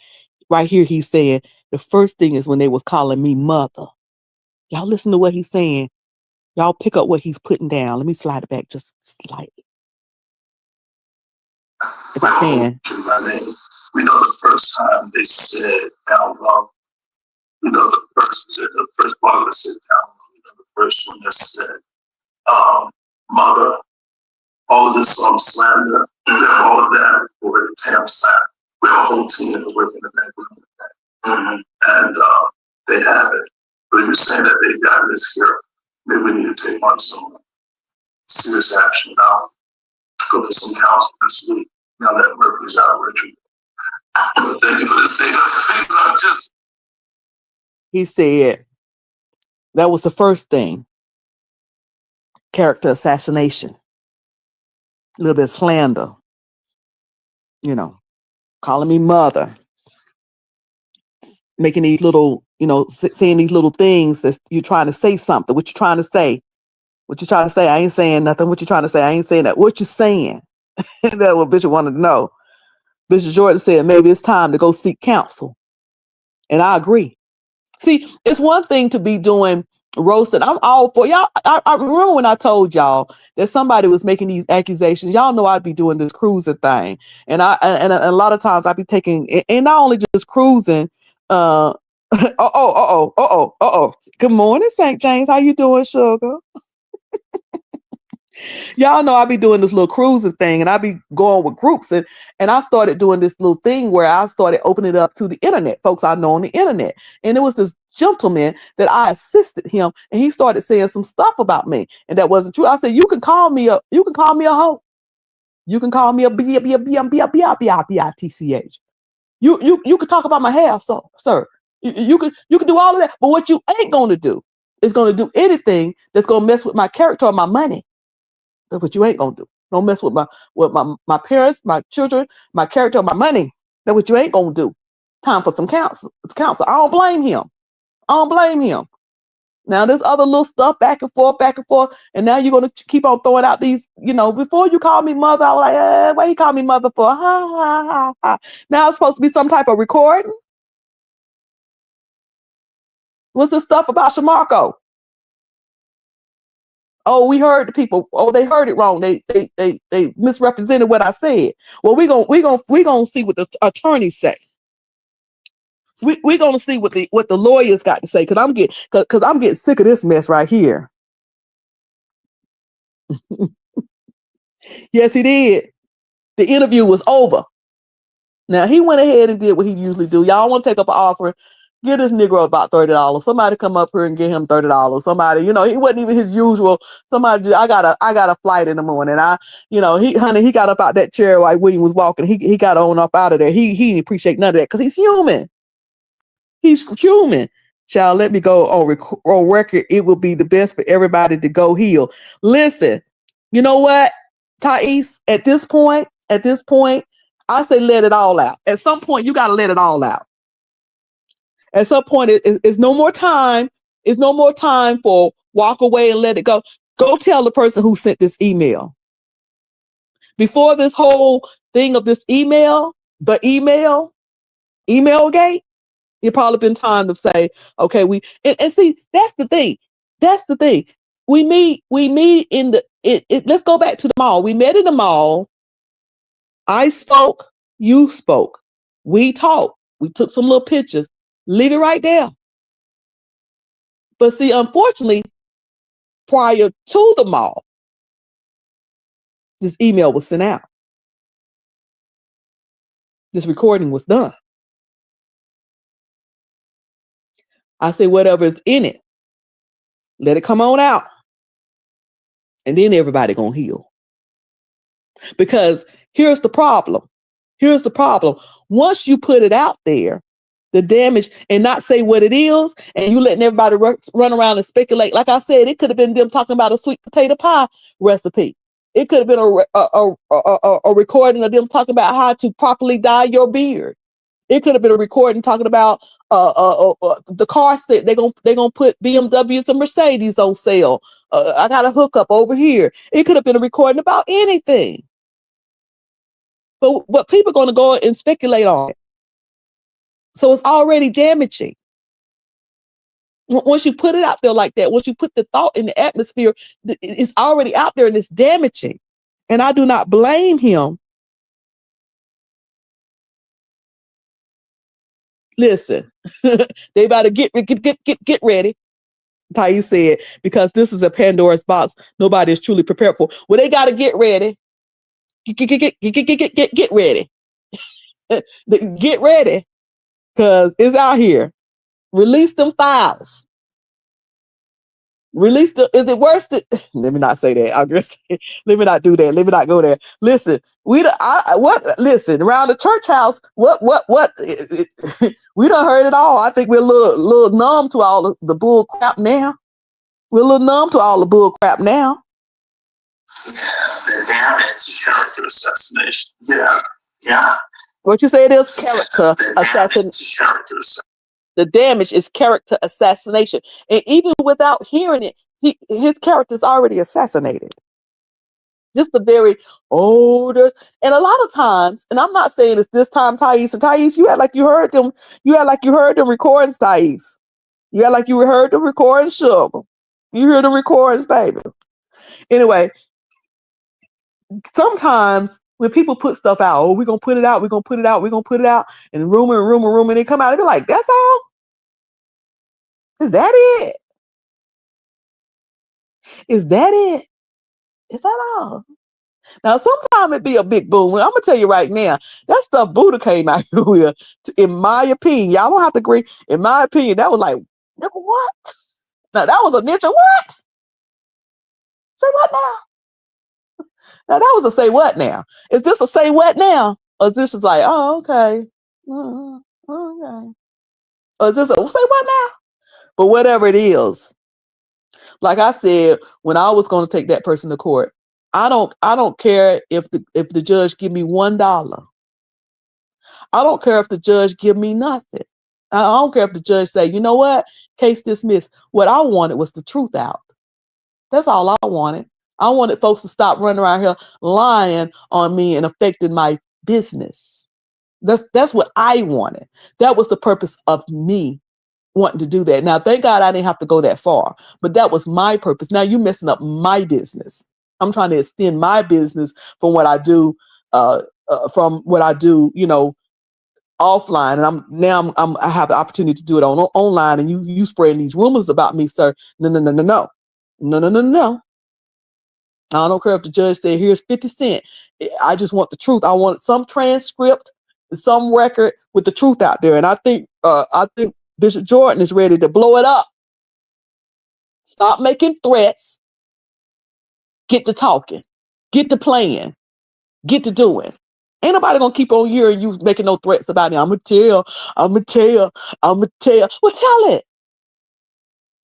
Speaker 1: Right here, he's saying the first thing is when they was calling me mother. Y'all listen to what he's saying. Y'all pick up what he's putting down. Let me slide it back just slightly, if I can.
Speaker 2: We know the first time they said down low. We know the first one that said down low. We know the first one that said mother. All of this on slander, all of that for Tam slander. We have a whole team working in that room. And they have it. But if you're saying that they've got this here, maybe we need to take on some serious action now. Go for some counsel this week. Now that Mercury's out of retreat. Thank you for this statement.
Speaker 1: He said that was the first thing. character assassination, a little bit of slander, calling me mother, making these little, saying these little things that you're trying to say something. What you trying to say? What you trying to say? I ain't saying nothing. What you trying to say? I ain't saying that. What you saying? That's what Bishop wanted to know. Bishop Jordan said maybe it's time to go seek counsel. And I agree. See, it's one thing to be doing roasting. I'm all for y'all. I remember when I told y'all that somebody was making these accusations. Y'all know I'd be doing this cruising thing. And a lot of times I'd be taking, and not only just cruising, Good morning, St. James. How you doing, sugar? Y'all know I be doing this little cruising thing, and I be going with groups, and I started doing this little thing where I started opening it up to the internet, folks I know on the internet. And it was this gentleman that I assisted him, and he started saying some stuff about me, and that wasn't true. I said, you can call me a hoe. You can call me a bitch. You can talk about my hair, so sir. You can do all of that, but what you ain't gonna do is gonna do anything that's gonna mess with my character or my money. That's what you ain't gonna do. Don't mess with my parents, my children, my character, my money. That's what you ain't gonna do. Time for some counsel. I don't blame him. Now there's other little stuff back and forth, and now you're gonna keep on throwing out these. Before you call me mother, I was like, what you call me mother for? Ha ha ha ha. Now it's supposed to be some type of recording. What's this stuff about Shamarco? Oh, we heard the people. Oh, they heard it wrong. They misrepresented what I said. Well, we gonna see what the attorneys say. We gonna see what the lawyers got to say. Cause I'm getting sick of this mess right here. Yes, he did. The interview was over. Now he went ahead and did what he usually do. Y'all want to take up an offer? Give this Negro about $30. Somebody come up here and give him $30. Somebody, he wasn't even his usual. Somebody, I got a flight in the morning. He got up out that chair while William was walking. He got on up out of there. He didn't appreciate none of that because he's human. He's human. Child, let me go on record. It will be the best for everybody to go heal. Listen, you know what, Thais? At this point, I say let it all out. At some point, you got to let it all out. At some point, it's no more time. It's no more time for walk away and let it go. Go tell the person who sent this email. Before this whole thing of this email gate, it probably been time to say, okay, and see, that's the thing. We meet in let's go back to the mall. We met in the mall. I spoke, you spoke. We talked. We took some little pictures. Leave it right there. But see, unfortunately, prior to the mall, this email was sent out. This recording was done. I say, whatever is in it, let it come on out. And then everybody gonna heal. Because here's the problem. Once you put it out there, the damage, and not say what it is, and you letting everybody run around and speculate. Like I said, it could have been them talking about a sweet potato pie recipe. It could have been a recording of them talking about how to properly dye your beard. It could have been a recording talking about the car set. They're gonna put BMWs and Mercedes on sale. I got a hookup over here. It could have been a recording about anything. But people are gonna go and speculate on it. So it's already damaging. Once you put it out there like that, once you put the thought in the atmosphere, it's already out there and it's damaging. And I do not blame him. Listen, they about to get ready. Thais said, because this is a Pandora's box nobody is truly prepared for. Well, they got to get ready. Get ready. Get ready. Because it's out here. Release them files. Is it worse than, let me not say that. Let me not do that. Let me not go there. Listen, listen, around the church house, what, we done heard it all. I think we're a little numb to all the bull crap now. We're a little numb to all the bull crap now.
Speaker 2: The damage, character assassination. Yeah.
Speaker 1: What you say it is? Character assassination. The damage is character assassination. And even without hearing it, his character's already assassinated. Just the very older, and a lot of times, and I'm not saying it's this time, Thais, and Thais, you act like you heard them. You act like you heard them recordings, Thais. You act like you heard the recordings, Sugar. You hear the recordings, baby. Anyway, sometimes when people put stuff out, oh, we're gonna put it out, we're gonna put it out, we're gonna put it out, and rumor, and they come out and be like, that's all? Is that it? Is that it? Is that all? Now, sometimes it be a big boom. I'm gonna tell you right now, that stuff Buddha came out here with. In my opinion, y'all don't have to agree. In my opinion, that was like, nigga, what? Now that was a ninja. What? Say what now? Now that was a say what now? Is this a say what now? Or is this just like, oh, okay, okay? Or is this a say what now? But whatever it is, like I said, when I was going to take that person to court, I don't care if the judge give me $1. I don't care if the judge give me nothing. I don't care if the judge say, you know what, case dismissed. What I wanted was the truth out. That's all I wanted. I wanted folks to stop running around here lying on me and affecting my business. That's what I wanted. That was the purpose of me wanting to do that. Now, thank God I didn't have to go that far, but that was my purpose. Now you messing up my business. I'm trying to extend my business from what I do, you know, offline, and I have the opportunity to do it online, and you spreading these rumors about me, sir. No. I don't care if the judge said, here's 50 cents. I just want the truth. I want some transcript, some record with the truth out there. And I think Bishop Jordan is ready to blow it up. Stop making threats. Get to talking. Get to playing. Get to doing. Ain't nobody gonna keep on hearing you making no threats about it. I'm gonna tell. Well, tell it.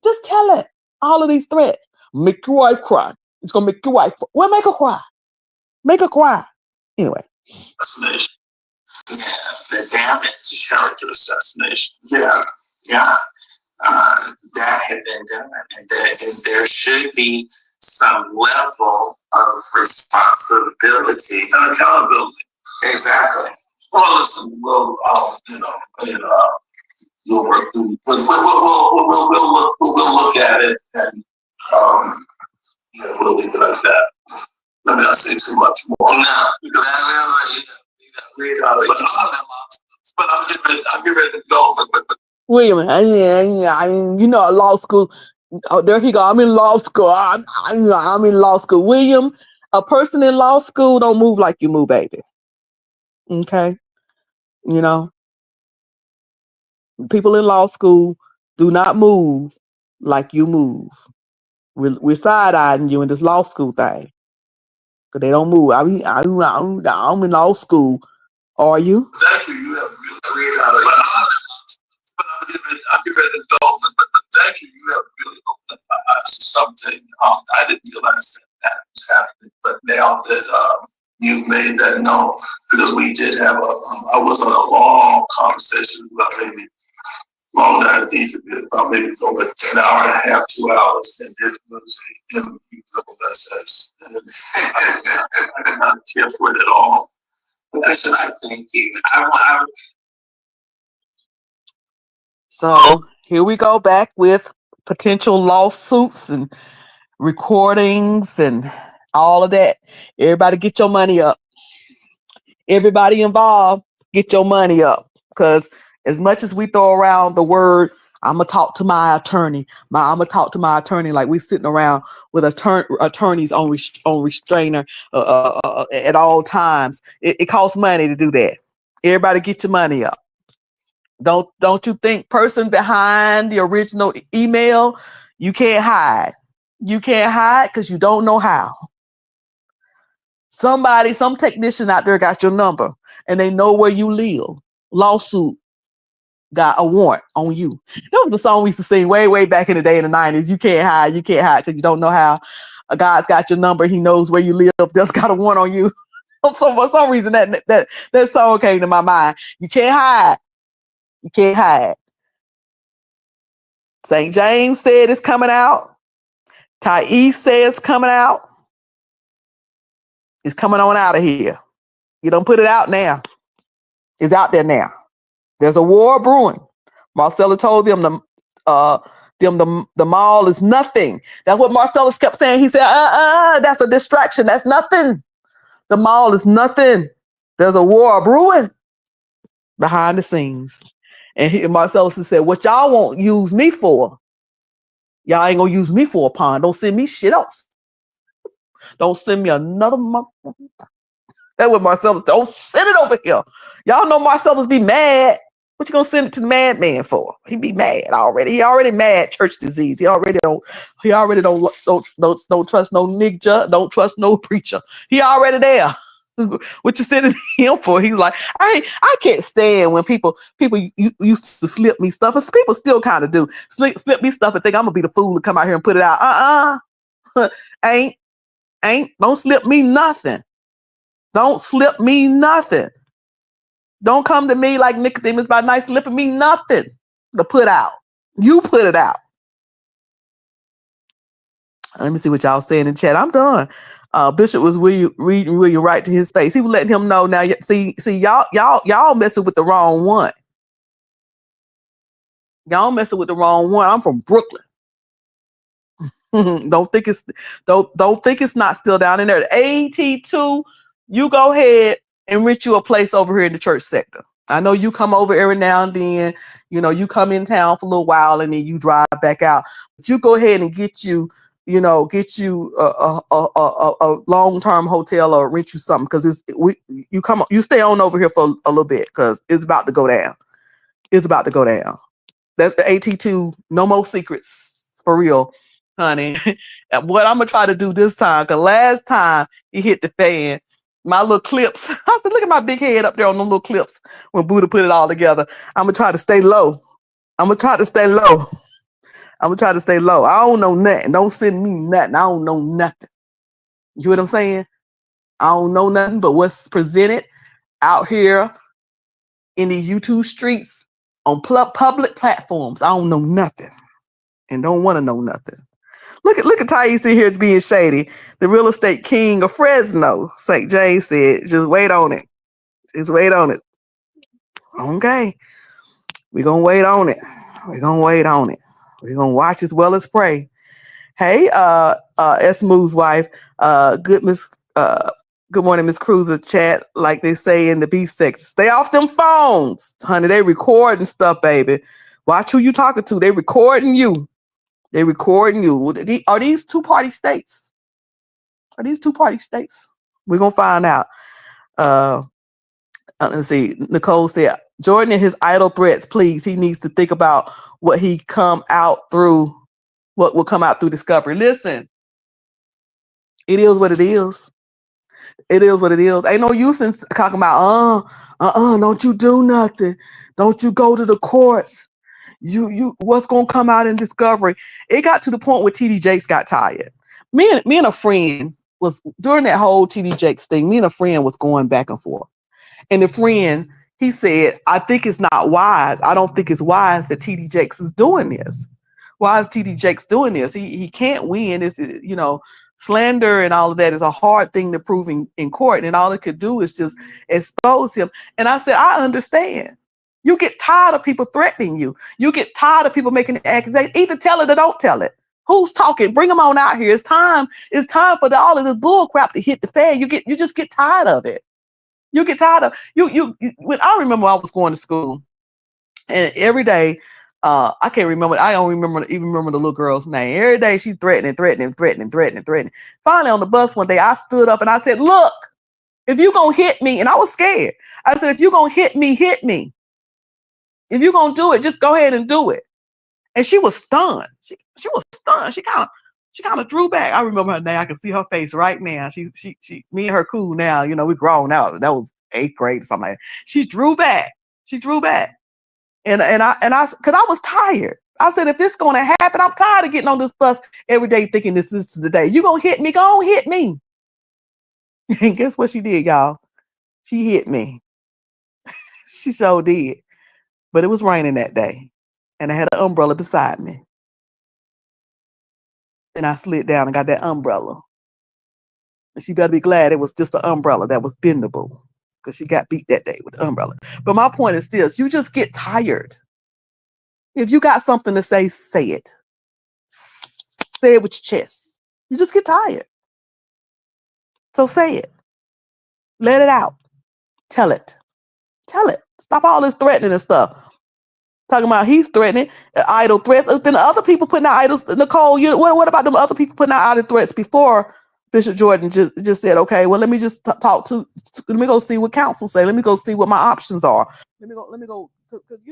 Speaker 1: Just tell it. All of these threats. Make your wife cry. It's gonna make your wife. Well, make her cry. Make her cry. Anyway.
Speaker 2: Assassination. Yeah, the damage, character assassination. Yeah. That had been done, and there should be some level of responsibility and accountability. Exactly. Well, listen, we'll work through. We'll look at it, and we'll leave it like that. Let me not say too much more. No, but I'm getting ready to go.
Speaker 1: William, you know, law school. Oh, there he go. I'm in law school. I'm in law school. William, a person in law school don't move like you move, baby. Okay? You know, people in law school do not move like you move. We're side-eyeing you in this law school thing. Because they don't move. I'm in law school. Are you?
Speaker 2: Thank you. You have really created out of it. I'm getting ready to go. But thank you. You have really opened up my eyes to something. I didn't realize that was happening. But now that you made that known, because we did have I was on a long conversation about maybe longer than I need to be, about maybe over an hour and a half, 2 hours, and it was a double SS. I did not care for it at all. But I said, I thank you.
Speaker 1: So here we go back with potential lawsuits and recordings and all of that. Everybody get your money up. Everybody involved, get your money up. Because as much as we throw around the word, I'm going to talk to my attorney. I'm going to talk to my attorney like we sitting around with attorneys on restrainer at all times. It costs money to do that. Everybody get your money up. Don't you think person behind the original email, you can't hide. You can't hide because you don't know how. Some technician out there got your number and they know where you live. Lawsuit got a warrant on you. That was the song we used to sing way back in the day in the 90s. You can't hide because you don't know how. God's got your number. He knows where you live. Just got a warrant on you. So for some reason that song came to my mind. You can't hide. You can't hide. St. James said it's coming out. Thais says it's coming out. It's coming on out of here. You don't put it out now. It's out there now. There's a war brewing. Marcella told them the mall is nothing. That's what Marcellus kept saying. He said, that's a distraction. That's nothing. The mall is nothing. There's a war brewing behind the scenes. And Marcellus said, what y'all won't use me for, y'all ain't gonna use me for a pawn. Don't send me shit else. Don't send me another month. That's what Marcellus, don't send it over here. Y'all know Marcellus be mad. What you gonna send it to the madman for? He be mad already. He already mad church disease. He already don't trust no nigga, don't trust no preacher. He already there. What you sending him for? He's like, I can't stand when people used to slip me stuff. And people still kind of do. Slip me stuff and think I'm gonna be the fool to come out here and put it out. Ain't. Don't slip me nothing. Don't slip me nothing. Don't come to me like Nicodemus by night slipping me nothing to put out. You put it out. Let me see what y'all saying in chat. I'm done. Bishop was reading William right to his face. He was letting him know. Now, see, y'all messing with the wrong one. Y'all messing with the wrong one. I'm from Brooklyn. Don't think it's not still down in there. AT2, you go ahead and rent you a place over here in the church sector. I know you come over every now and then. You know, you come in town for a little while and then you drive back out. But you go ahead and get you a long-term hotel or rent you something, because you stay on over here for a little bit because it's about to go down. It's about to go down. That's the AT2. No more secrets for real, honey. What I'm gonna try to do this time, because last time it hit the fan, my little clips. I said, look at my big head up there on the little clips when Buddha put it all together. I'm gonna try to stay low. I don't know nothing. Don't send me nothing. I don't know nothing. You hear what I'm saying? I don't know nothing but what's presented out here in the YouTube streets on public platforms. I don't know nothing and don't want to know nothing. Look at Thais in here being shady. The real estate king of Fresno, St. James said, just wait on it. Just wait on it. Okay. We're going to wait on it. We're going to wait on it. We're going to watch as well as pray. Hey, S. Moo's wife, good morning, Miss Cruiser chat, like they say in the B section. Stay off them phones, honey. They recording stuff, baby. Watch who you talking to. They recording you. They recording you. Are these two-party states? Are these two-party states? We're going to find out. Let's see. Nicole said, Jordan and his idle threats, please. He needs to think about what will come out through discovery. Listen, it is what it is. It is what it is. Ain't no use in talking about, don't you do nothing. Don't you go to the courts. You what's gonna come out in discovery? It got to the point where TD Jakes got tired. Me and a friend was, during that whole TD Jakes thing, me and a friend was going back and forth. And the friend, he said, I think it's not wise. I don't think it's wise that TD Jakes is doing this. Why is TD Jakes doing this? He can't win. It's, slander and all of that is a hard thing to prove in court. And all it could do is just expose him. And I said, I understand. You get tired of people threatening you. You get tired of people making accusations. Either tell it or don't tell it. Who's talking? Bring them on out here. It's time for all of this bull crap to hit the fan. You just get tired of it. You get tired of you. When I remember I was going to school, and every day, I can't remember. I don't remember the little girl's name. Every day she's threatening. Finally, on the bus one day, I stood up and I said, "Look, if you gonna hit me," and I was scared. I said, "If you gonna hit me, hit me. If you gonna do it, just go ahead and do it." And she was stunned. She was stunned. She kind of drew back. I remember her name. I can see her face right now. She me and her cool now. We grown now. That was 8th grade or something like that. She drew back. And I, because I was tired. I said, if it's going to happen, I'm tired of getting on this bus every day thinking this is the day. You going to hit me? Go on, hit me. And guess what she did, y'all? She hit me. She sure did. But it was raining that day. And I had an umbrella beside me. And I slid down and got that umbrella. And she better be glad it was just an umbrella that was bendable. Because she got beat that day with the umbrella. But my point is still, you just get tired. If you got something to say, say it. Say it with your chest. You just get tired. So say it. Let it out. Tell it. Tell it. Stop all this threatening and stuff. Talking about he's threatening, idle threats. There's been other people putting out idols. Nicole, what about them other people putting out idle threats before Bishop Jordan just said, okay, well, let me just let me go see what counsel say. Let me go see what my options are. Let me go, because,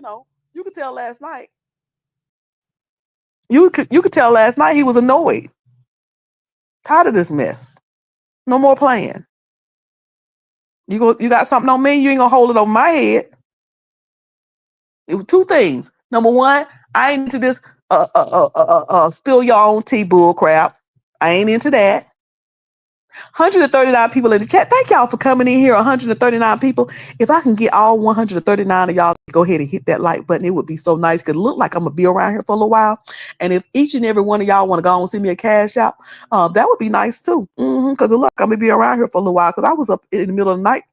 Speaker 1: you could tell last night. You could tell last night he was annoyed. Tired of this mess. No more playing. You got something on me, you ain't gonna hold it over my head. It was two things. Number one, I ain't into this spill your own tea bull crap. I ain't into that. 139 people in the chat. Thank y'all for coming in here. 139 people. If I can get all 139 of y'all to go ahead and hit that like button, it would be so nice. Because it look like I'm gonna be around here for a little while. And if each and every one of y'all want to go and send me a cash out, that would be nice too. Because look, I'm gonna be around here for a little while. Because I was up in the middle of the night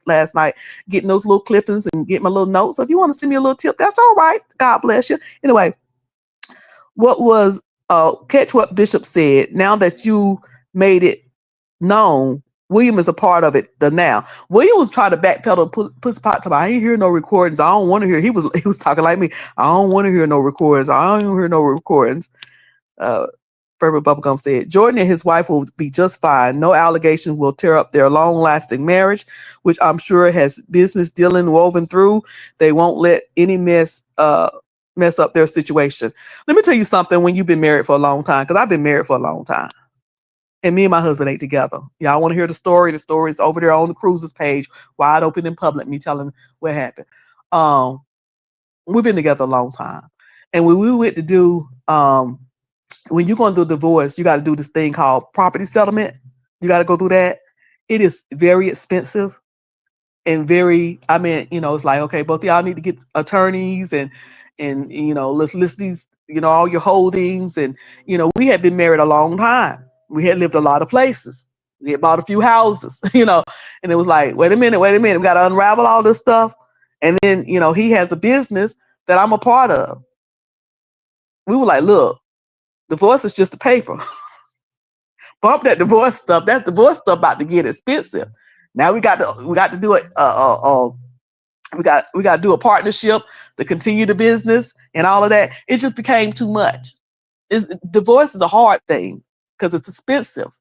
Speaker 1: last night getting those little clippings and getting my little notes. So if you want to send me a little tip, that's all right. God bless you. Anyway, catch what Bishop said. Now that you made it known, William is a part of it. Now William was trying to backpedal, put pot to I ain't hear no recordings. I don't want to hear. He was talking like me. I don't want to hear no recordings. I don't hear no recordings. Perfect Bubblegum said Jordan and his wife will be just fine. No allegations will tear up their long-lasting marriage, which I'm sure has business dealing woven through. They won't let any mess up their situation. Let me tell you something. When you've been married for a long time, because I've been married for a long time. And me and my husband ain't together. Y'all want to hear the story? The story is over there on the cruises page, wide open in public, me telling what happened. We've been together a long time. And when we went to do, when you're going to do a divorce, you got to do this thing called property settlement. You got to go through that. It is very expensive and it's like, okay, both of y'all need to get attorneys and let's list these, all your holdings. And, we had been married a long time. We had lived a lot of places. We had bought a few houses, and it was like, wait a minute. We got to unravel all this stuff. And then, he has a business that I'm a part of. We were like, look, divorce is just a paper. Bump that divorce stuff. That divorce stuff about to get expensive. Now we got to do it. We got to do a partnership to continue the business and all of that. It just became too much. Divorce is a hard thing because it's expensive.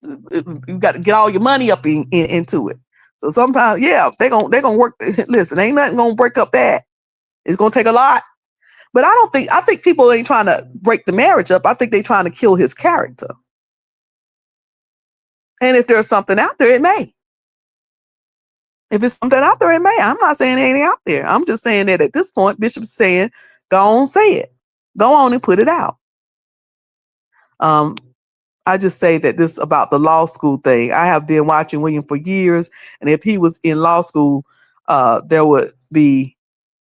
Speaker 1: You got to get all your money up into it. So sometimes, they're gonna work. Listen, ain't nothing gonna break up that. It's gonna take a lot. But I think people ain't trying to break the marriage up. I think they're trying to kill his character. And if there's something out there, it may. If it's something out there, it may. I'm not saying it ain't out there. I'm just saying that at this point, Bishop's saying, go on, say it. Go on and put it out. I just say that this about the law school thing. I have been watching William for years. And if he was in law school, there would be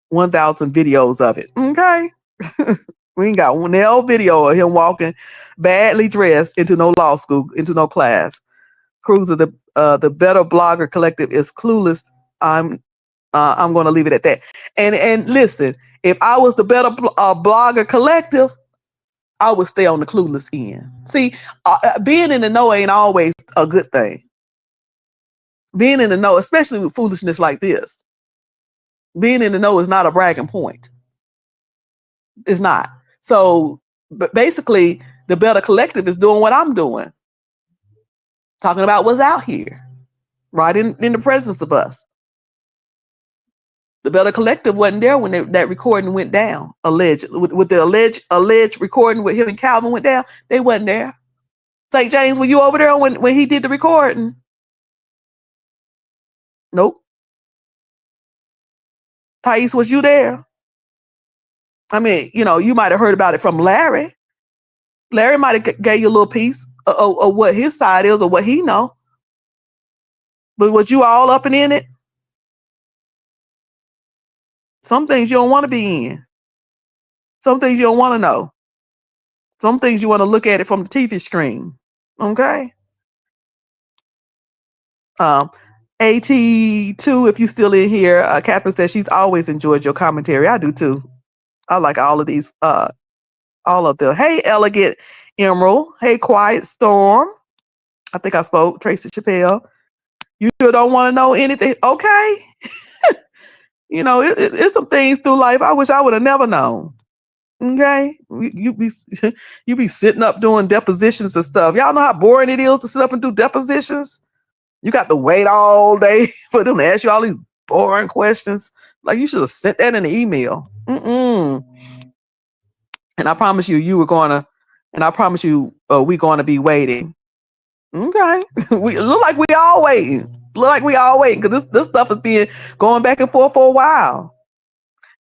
Speaker 1: 1,000 videos of it. Okay. We ain't got one video of him walking badly dressed into no law school, into no class. Cruiser, the Better Blogger Collective is clueless. I'm going to leave it at that. And listen, if I was the Better Blogger Collective, I would stay on the clueless end. See, being in the know ain't always a good thing. Being in the know, especially with foolishness like this, being in the know is not a bragging point. It's not. So, but basically, the Better Collective is doing what I'm doing. Talking about what's out here, right in the presence of us. The Better Collective wasn't there when that recording went down. With the alleged recording with him and Calvin went down, they wasn't there. St. James, were you over there when he did the recording? Nope. Thais, was you there? I mean, you might have heard about it from Larry. Larry might have gave you a little piece of what his side is or what he know. But was you all up and in it? Some things you don't want to be in. Some things you don't want to know. Some things you want to look at it from the TV screen. Okay? AT2, if you still in here, Catherine says she's always enjoyed your commentary. I do too. I like all of these, all of them. Hey, Elegant Emerald. Hey, Quiet Storm. I think I spoke. Tracy Chappelle. You sure don't want to know anything? Okay. It's some things through life I wish I would have never known. Okay, you be sitting up doing depositions and stuff. Y'all know how boring it is to sit up and do depositions. You got to wait all day for them to ask you all these boring questions. Like you should have sent that in the email. And I promise you we're gonna. And I promise you, we're gonna be waiting. Okay, we look like we all waiting. Because this stuff has been going back and forth for a while.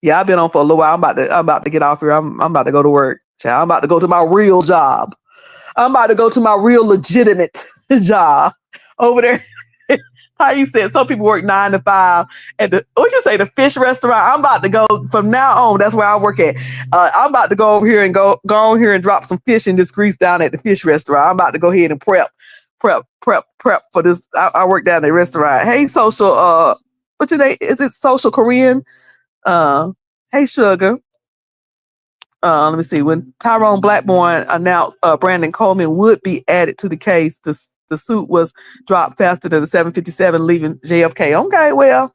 Speaker 1: Yeah, I've been on for a little while. I'm about to get off here. I'm about to go to work. I'm about to go to my real job. I'm about to go to my real legitimate job over there. How you said some people work 9 to 5 at the fish restaurant. I'm about to go from now on. That's where I work at. I'm about to go over here and go on here and drop some fish and this grease down at the fish restaurant. I'm about to go ahead and prep for this. I work down at the restaurant. Hey, social. What's your name? Is it Social Korean? Hey, Sugar. Let me see. When Tyrone Blackmore announced Brandon Coleman would be added to the case, the suit was dropped faster than the 757 leaving JFK. Okay, well,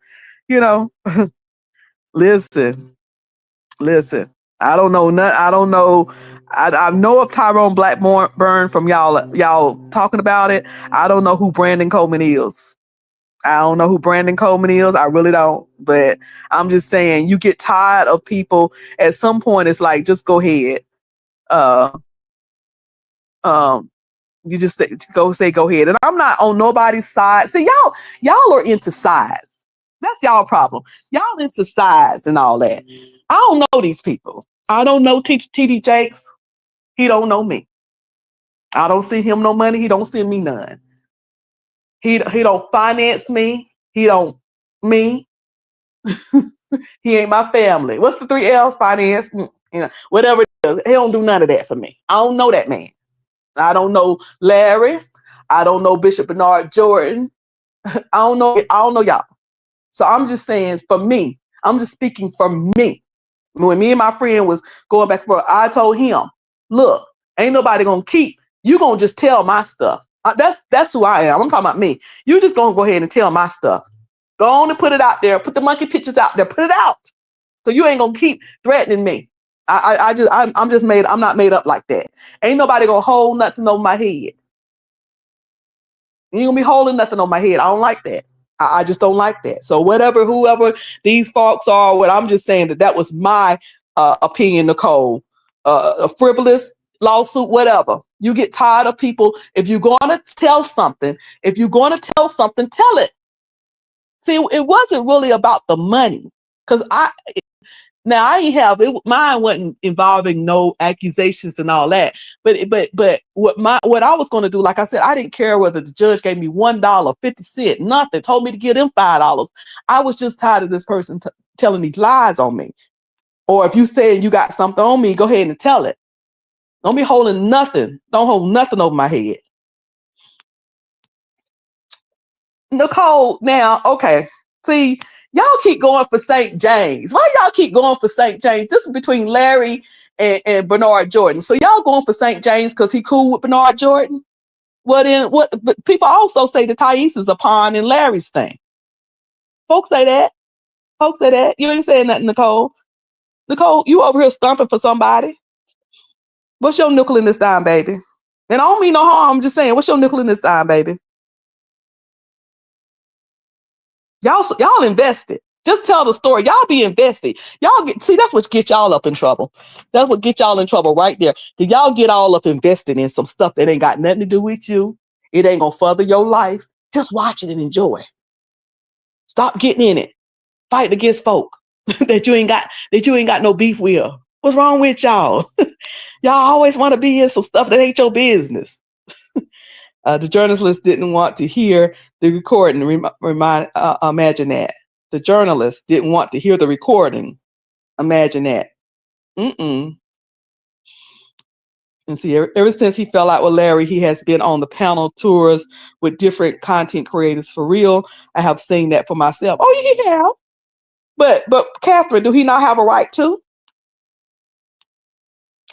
Speaker 1: listen. I don't know. I don't know. I know of Tyrone Blackburn from y'all talking about it. I don't know who Brandon Coleman is. I really don't. But I'm just saying, you get tired of people. At some point, it's like, just go ahead. You just go ahead. And I'm not on nobody's side. See, y'all are into sides. That's y'all problem. Y'all into sides and all that. I don't know these people. I don't know TD Jakes. He don't know me. I don't send him no money. He don't send me none. He don't finance me. He don't me. He ain't my family. What's the 3 L's? Finance, whatever it is. He don't do none of that for me. I don't know that man. I don't know Larry. I don't know Bishop Bernard Jordan. I don't know y'all. So I'm just saying, for me, I'm just speaking for me. When me and my friend was going back and forth, I told him, look, ain't nobody gonna keep. You gonna just tell my stuff. That's who I am. I'm talking about me. You just gonna go ahead and tell my stuff. Go on and put it out there. Put the monkey pictures out there. Put it out. So you ain't gonna keep threatening me. I'm not made up like that. Ain't nobody gonna hold nothing over my head. You ain't gonna be holding nothing on my head. I don't like that. I just don't like that. So whoever these folks are, what I'm just saying that was my opinion, Nicole. A frivolous lawsuit, whatever. You get tired of people. If you're going to tell something, tell it. See, it wasn't really about the money, because I mine wasn't involving no accusations and all that. But what I was going to do, like I said, I didn't care whether the judge gave me $1, 50 cents, nothing, told me to give them $5. I was just tired of this person telling these lies on me. Or if you saying you got something on me, go ahead and tell it. Don't be holding nothing. Don't hold nothing over my head. Nicole, now, okay. See, y'all keep going for St. James. Why y'all keep going for St. James? This is between Larry and Bernard Jordan. So y'all going for St. James because he cool with Bernard Jordan? Well, then what? But people also say that Thais is a pawn in Larry's thing. Folks say that. You ain't saying nothing, Nicole. Nicole, you over here stumping for somebody. What's your nickel in this dime, baby? And I don't mean no harm. I'm just saying, what's your nickel in this dime, baby? Y'all invested. Just tell the story. Y'all be invested. That's what gets y'all up in trouble. That's what gets y'all in trouble right there. Did y'all get all up invested in some stuff that ain't got nothing to do with you? It ain't gonna further your life. Just watch it and enjoy. Stop getting in it. Fighting against folk that you ain't got no beef with. What's wrong with y'all? Y'all always want to be in some stuff that ain't your business. The journalist didn't want to hear the recording. Imagine that. The journalist didn't want to hear the recording. Imagine that. And see, ever since he fell out with Larry, he has been on the panel tours with different content creators for real. I have seen that for myself. Oh, he have. But Catherine, do he not have a right to?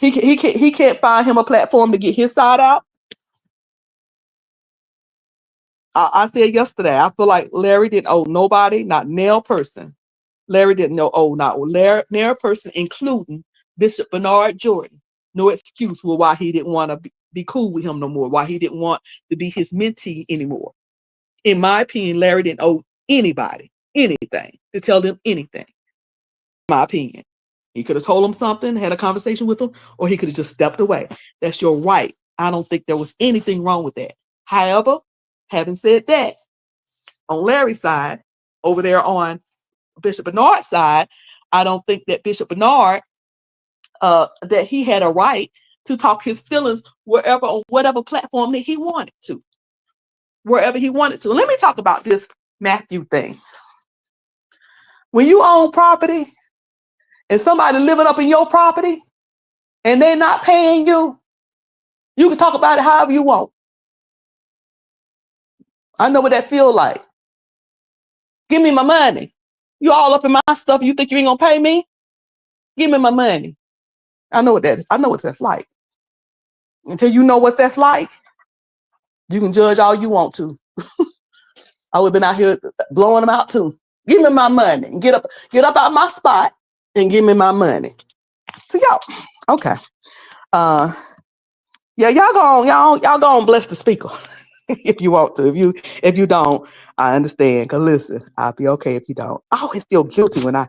Speaker 1: He can't find him a platform to get his side out. I said yesterday, I feel like Larry didn't owe nobody, not nail person. Larry didn't owe not nail person, including Bishop Bernard Jordan. No excuse for why he didn't want to be cool with him no more, why he didn't want to be his mentee anymore. In my opinion, Larry didn't owe anybody anything to tell them anything. In my opinion. He could have told him something, had a conversation with him, or he could have just stepped away. That's your right. I don't think there was anything wrong with that. However, having said that, on Larry's side, over there on Bishop Bernard's side, I don't think that Bishop Bernard, that he had a right to talk his feelings wherever, on whatever platform that he wanted to. Wherever he wanted to. Let me talk about this Matthew thing. When you own property and somebody living up in your property and they're not paying you, you can talk about it however you want. I know what that feels like. Give me my money. You all up in my stuff. You think you ain't gonna pay me? Give me my money. I know what that is. I know what that's like. Until you know what that's like, you can judge all you want to. I would have been out here blowing them out too. Give me my money and get up out my spot and give me my money. So y'all, okay. Yeah, y'all go bless the speaker if you want to. If you don't, I understand. Cause listen, I'll be okay if you don't. I always feel guilty when I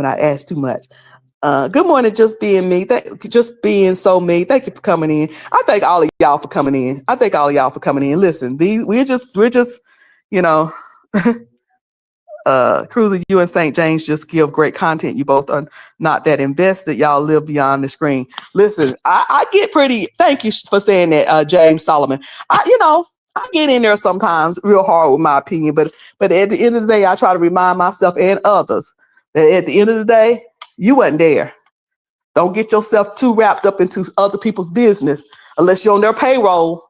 Speaker 1: ask too much. Good morning, just being me. Just being so me. Thank you for coming in. I thank all of y'all for coming in. Listen, we're just, you know, Cruiser, you and St. James just give great content. You both are not that invested. Y'all live beyond the screen. Listen, I get pretty, thank you for saying that, James Solomon. I get in there sometimes real hard with my opinion, but at the end of the day, I try to remind myself and others that at the end of the day, you wasn't there. Don't get yourself too wrapped up into other people's business unless you're on their payroll.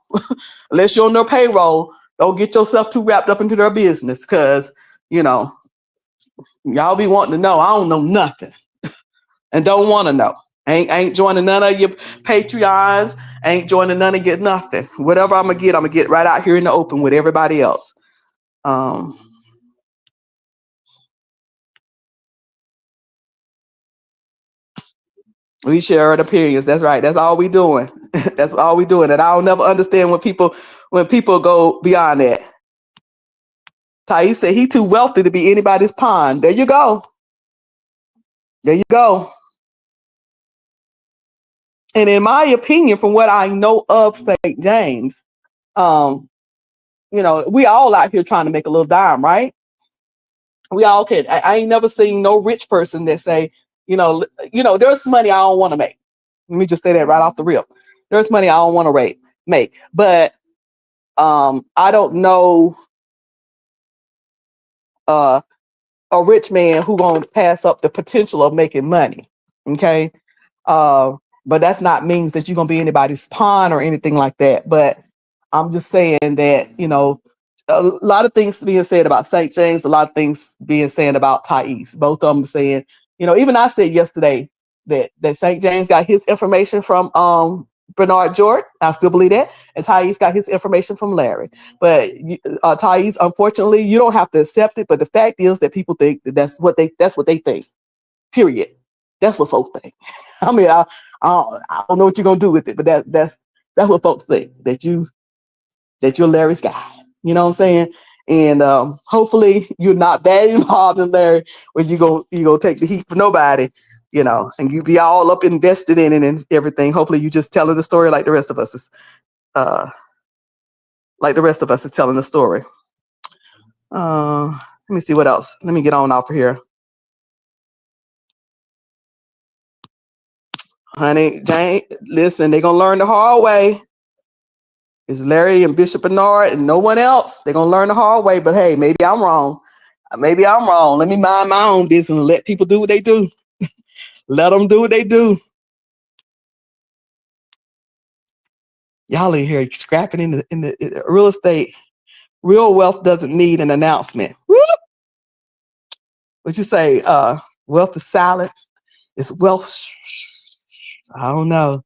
Speaker 1: Don't get yourself too wrapped up into their business because, y'all be wanting to know. I don't know nothing and don't want to know. Ain't joining none of your Patreons. Ain't joining none of your nothing. Whatever I'm going to get right out here in the open with everybody else. We share our opinions. That's right. That's all we doing. That's all we doing. And I'll never understand when people go beyond that. Thais said he too wealthy to be anybody's pawn. There you go. And in my opinion, from what I know of St. James, we all out here trying to make a little dime, right? We all can. I ain't never seen no rich person that say, there's money I don't want to make. Let me just say that right off the rip. There's money I don't want to make. But I don't know a rich man who gonna pass up the potential of making money. Okay. But that's not means that you're gonna be anybody's pawn or anything like that. But I'm just saying that, a lot of things being said about St. James, a lot of things being said about Thais. Both of them saying, even I said yesterday that St. James got his information from Bernard Jordan. I still believe that. And Thais got his information from Larry. But Thais, unfortunately, you don't have to accept it. But the fact is that people think that's what they think. Period. That's what folks think. I mean, I don't know what you're gonna do with it, but that's what folks think, that you're Larry's guy. You know what I'm saying? And hopefully you're not that involved in Larry when you go take the heat for nobody, and you be all up invested in it and everything. Hopefully you just telling the story like the rest of us is telling the story. Let me see what else. Let me get on off of here. Honey, Jane, listen, they're gonna learn the hard way. It's Larry and Bishop Bernard and no one else. They're gonna learn the hard way, but hey, maybe I'm wrong. Maybe I'm wrong. Let me mind my own business and let people do what they do. Let them do what they do. Y'all in here scrapping in the real estate. Real wealth doesn't need an announcement. Whoop! What you say? Wealth is silent. It's wealth. I don't know.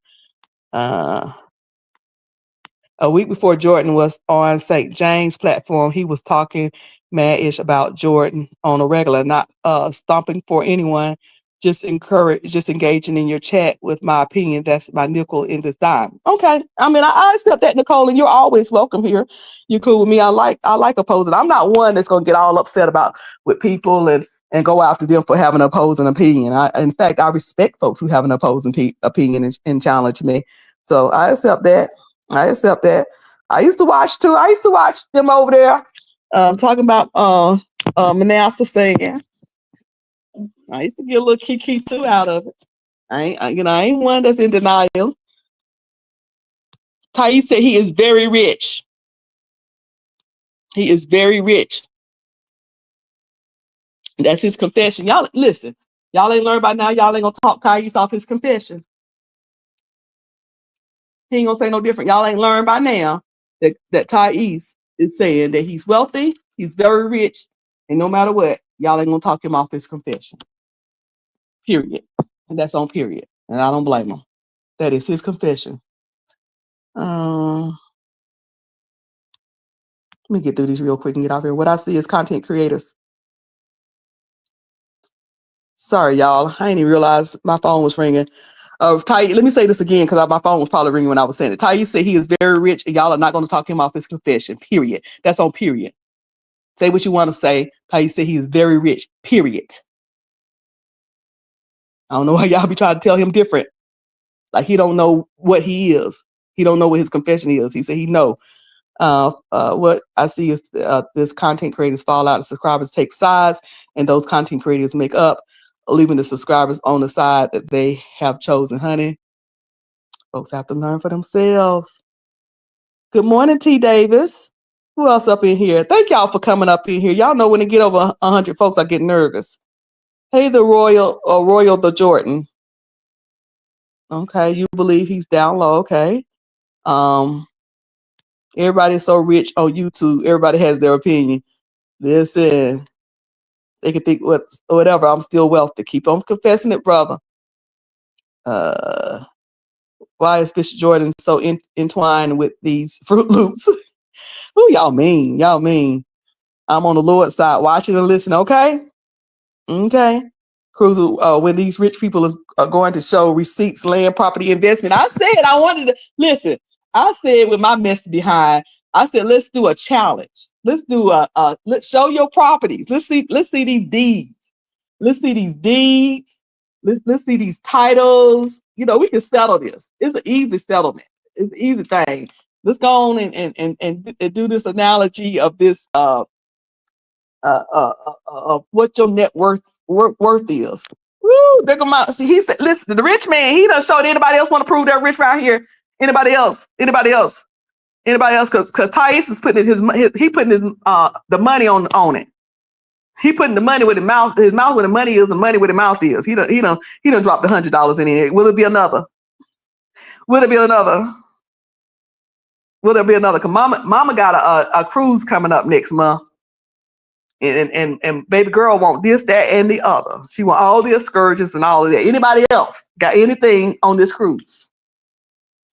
Speaker 1: A week before Jordan was on St. James platform, he was talking mad-ish about Jordan on a regular, not stomping for anyone, just engaging in your chat with my opinion. That's my nickel in this dime. Okay. I mean, I accept that, Nicole, and you're always welcome here. You're cool with me. I like opposing. I'm not one that's gonna get all upset about with people and go after them for having an opposing opinion. In fact, I respect folks who have an opposing opinion and challenge me. So I accept that. I accept that. I used to watch too. I used to watch them over there talking about Manasseh singing. I used to get a little kiki too out of it. I ain't one that's in denial. Thais said he is very rich. He is very rich. That's his confession. Y'all listen. Y'all ain't learned by now. Y'all ain't gonna talk Thais off his confession. He ain't gonna say no different. Y'all ain't learned by now that Thais is saying that he's wealthy, he's very rich, and no matter what, y'all ain't gonna talk him off his confession. Period. And that's on period. And I don't blame him. That is his confession. Let me get through these real quick and get off here. What I see is content creators. Sorry, y'all. I didn't even realize my phone was ringing. Let me say this again because my phone was probably ringing when I was saying it. Thais said he is very rich and y'all are not going to talk him off his confession. Period. That's on period. Say what you want to say. Thais said he is very rich. Period. I don't know why y'all be trying to tell him different. Like he don't know what he is. He don't know what his confession is. He said he know. What I see is this content creators fall out, the subscribers take sides, and those content creators make up, leaving the subscribers on the side that they have chosen. Honey, folks have to learn for themselves. Good morning, T. Davis. Who else up in here? Thank y'all for coming up in here. Y'all know when it get over 100 folks, I get nervous. Hey, the Royal the Jordan. Okay, you believe he's down low. Okay. Everybody's so rich on YouTube. Everybody has their opinion. Listen, they can think whatever. I'm still wealthy. Keep on confessing it, brother. Why is Bishop Jordan so entwined with these Fruit Loops? Who y'all mean? Y'all mean? I'm on the Lord's side, watching and listening. Okay. Cruiser, when these rich people are going to show receipts, land, property, investment. I said I wanted to listen. I said with my mess behind, I said let's do a challenge. Let's do let's show your properties. Let's see these deeds. Let's see these deeds. Let's see these titles. You know, we can settle this. It's an easy settlement. It's an easy thing. Let's go on and do this analogy of this what your net worth is. Woo, there go my. See, he said, listen, the rich man, he done showed anybody else want to prove they're rich right here. Anybody else? Because Thais is putting he putting his the money on it. He putting the money where the mouth, his mouth where the money is, the money where the mouth is. He done dropped $100 in here. Will it be another? Will there be another? Cause mama got a cruise coming up next month. And baby girl want this, that, and the other. She want all the excursions and all of that. Anybody else got anything on this cruise?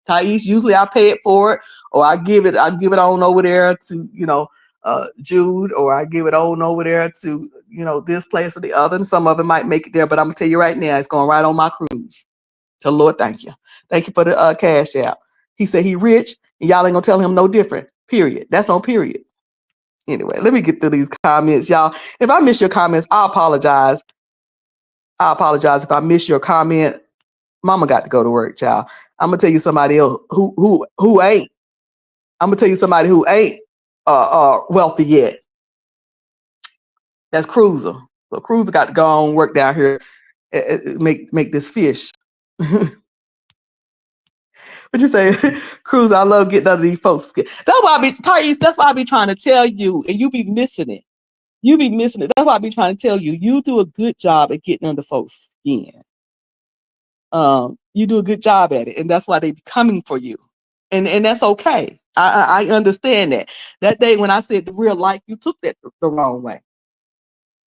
Speaker 1: Thais, usually I pay it for it, or I give it on over there to, Jude, or I give it on over there to, this place or the other. And some of it might make it there, but I'm gonna tell you right now, it's going right on my cruise. Tell the Lord, thank you. Thank you for the cash out. He said he rich, and y'all ain't gonna tell him no different. Period. That's on period. Anyway, let me get through these comments, y'all. If I miss your comments, I apologize. If I miss your comment. Mama got to go to work, child. I'm gonna tell you somebody else who ain't. I'm gonna tell you somebody who ain't wealthy yet. That's Cruiser. So Cruiser got to go on work down here, make this fish. What you say, Cruz? I love getting under these folks' skin. That's why I be Thais. That's why I be trying to tell you, and you be missing it. You be missing it. That's why I be trying to tell you. You do a good job at getting under folks' skin. You do a good job at it, and that's why they be coming for you, and that's okay. I understand that. That day when I said the real life, you took that the wrong way.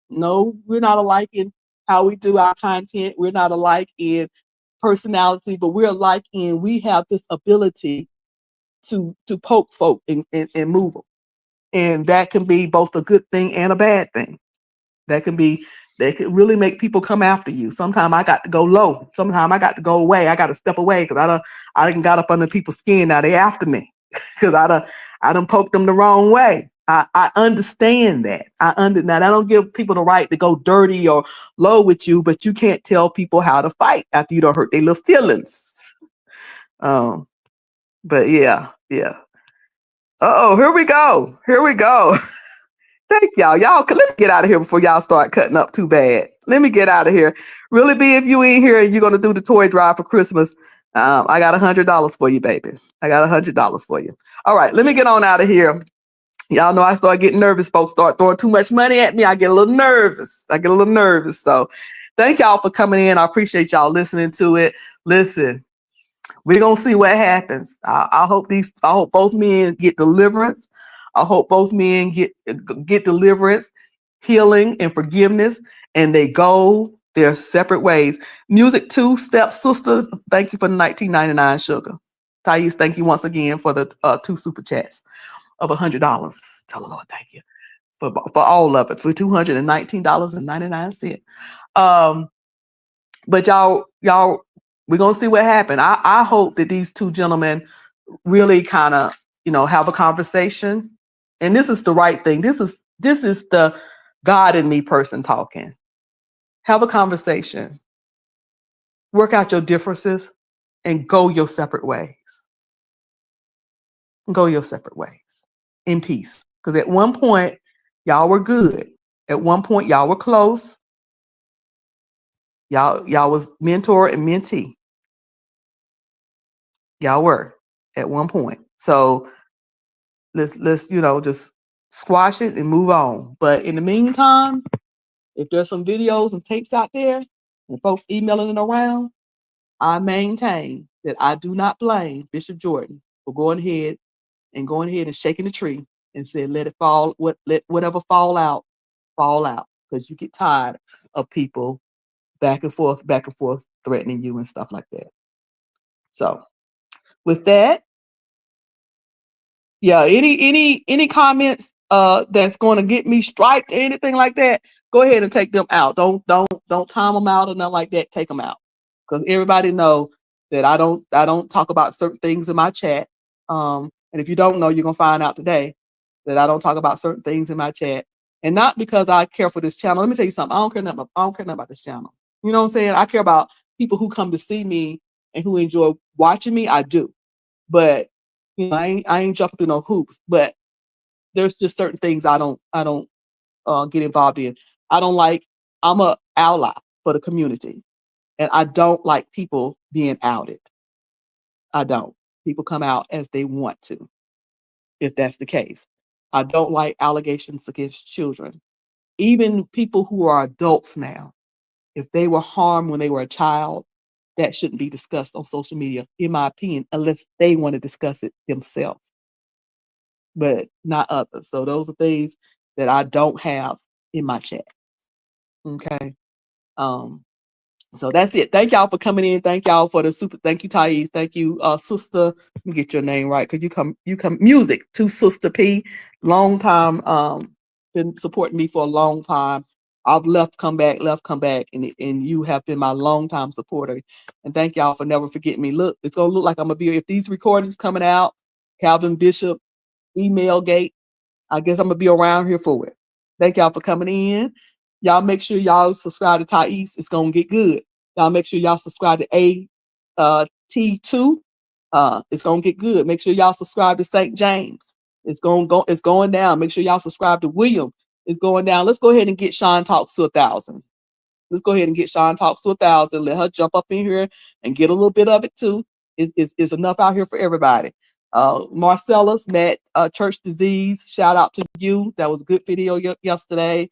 Speaker 1: No, we're not alike in how we do our content. We're not alike in personality, but we're alike in we have this ability to poke folk and move them, and that can be both a good thing and a bad thing. That can be that can really make people come after you. Sometimes I got to go low. Sometimes I got to go away. I got to step away because I done got up under people's skin. Now they after me because I done poked them the wrong way. I understand that. Now I don't give people the right to go dirty or low with you, but you can't tell people how to fight after you don't hurt their little feelings. But yeah. Here we go. Here we go. Thank y'all. Let me get out of here before y'all start cutting up too bad. Let me get out of here. Really be if you ain't here and you're gonna do the toy drive for Christmas. I got $100 for you, baby. I got $100 for you. All right, let me get on out of here. Y'all know I start getting nervous. Folks start throwing too much money at me. I get a little nervous. So thank y'all for coming in. I appreciate y'all listening to it. Listen, we're gonna see what happens. I hope both men get deliverance. I hope both men get deliverance, healing, and forgiveness, and they go their separate ways. Music 2 Step Sister, thank you for the 19.99 sugar. Thais, thank you once again for the 2 super chats of $100. Tell the Lord thank you for all of it, for $219.99. But y'all, we're gonna see what happens. I hope that these two gentlemen really kind of, have a conversation. And this is the right thing. This is the God in me person talking. Have a conversation. Work out your differences and go your separate ways. Go your separate ways in peace. Because at one point, y'all were good. At one point, y'all were close. Y'all was mentor and mentee. Y'all were at one point. So let's just squash it and move on. But in the meantime, if there's some videos and tapes out there and folks emailing it around, I maintain that I do not blame Bishop Jordan for going ahead and shaking the tree and said, let it fall, let whatever fall out, because you get tired of people back and forth, threatening you and stuff like that. So with that, yeah, any comments that's going to get me striped or anything like that, go ahead and take them out. Don't time them out or nothing like that. Take them out, because everybody know that I don't talk about certain things in my chat. And if you don't know, you're gonna find out today that I don't talk about certain things in my chat, and not because I care for this channel. Let me tell you something. I don't care nothing about this channel. You know what I'm saying? I care about people who come to see me and who enjoy watching me. I do, but I ain't jumping through no hoops. But there's just certain things I don't get involved in. I'm a ally for the community, and I don't like people being outed. I don't. People come out as they want to, if that's the case. I don't like allegations against children. Even people who are adults now, if they were harmed when they were a child, that shouldn't be discussed on social media, in my opinion, unless they want to discuss it themselves, but not others. So those are things that I don't have in my chat. Okay. So that's it. Thank y'all for coming in. Thank y'all for the super. Thank you, Thais. Thank you, sister. Let me get your name right, because you come music to Sister P. Long time. Been supporting me for a long time. I've come back, and you have been my long time supporter. And thank y'all for never forgetting me. Look, it's gonna look like I'm gonna be, if these recordings coming out, Calvin Bishop, email gate, I guess I'm gonna be around here for it. Thank y'all for coming in. Y'all make sure y'all subscribe to Thais. It's gonna get good. Y'all make sure y'all subscribe to T2. It's gonna get good. Make sure y'all subscribe to St. James. It's going down. Make sure y'all subscribe to William. It's going down. Let's go ahead and get Sean Talks to 1,000. Let's go ahead and get Sean Talks to 1,000. Let her jump up in here and get a little bit of it too.
Speaker 3: is enough out here for everybody. Marcellus met church disease. Shout out to you. That was a good video yesterday.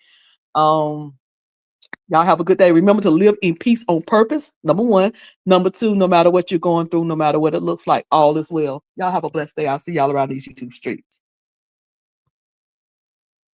Speaker 3: Y'all have a good day. Remember to live in peace on purpose. Number one. Number two, no matter what you're going through, no matter what it looks like, all is well. Y'all have a blessed day. I'll see y'all around these YouTube streets.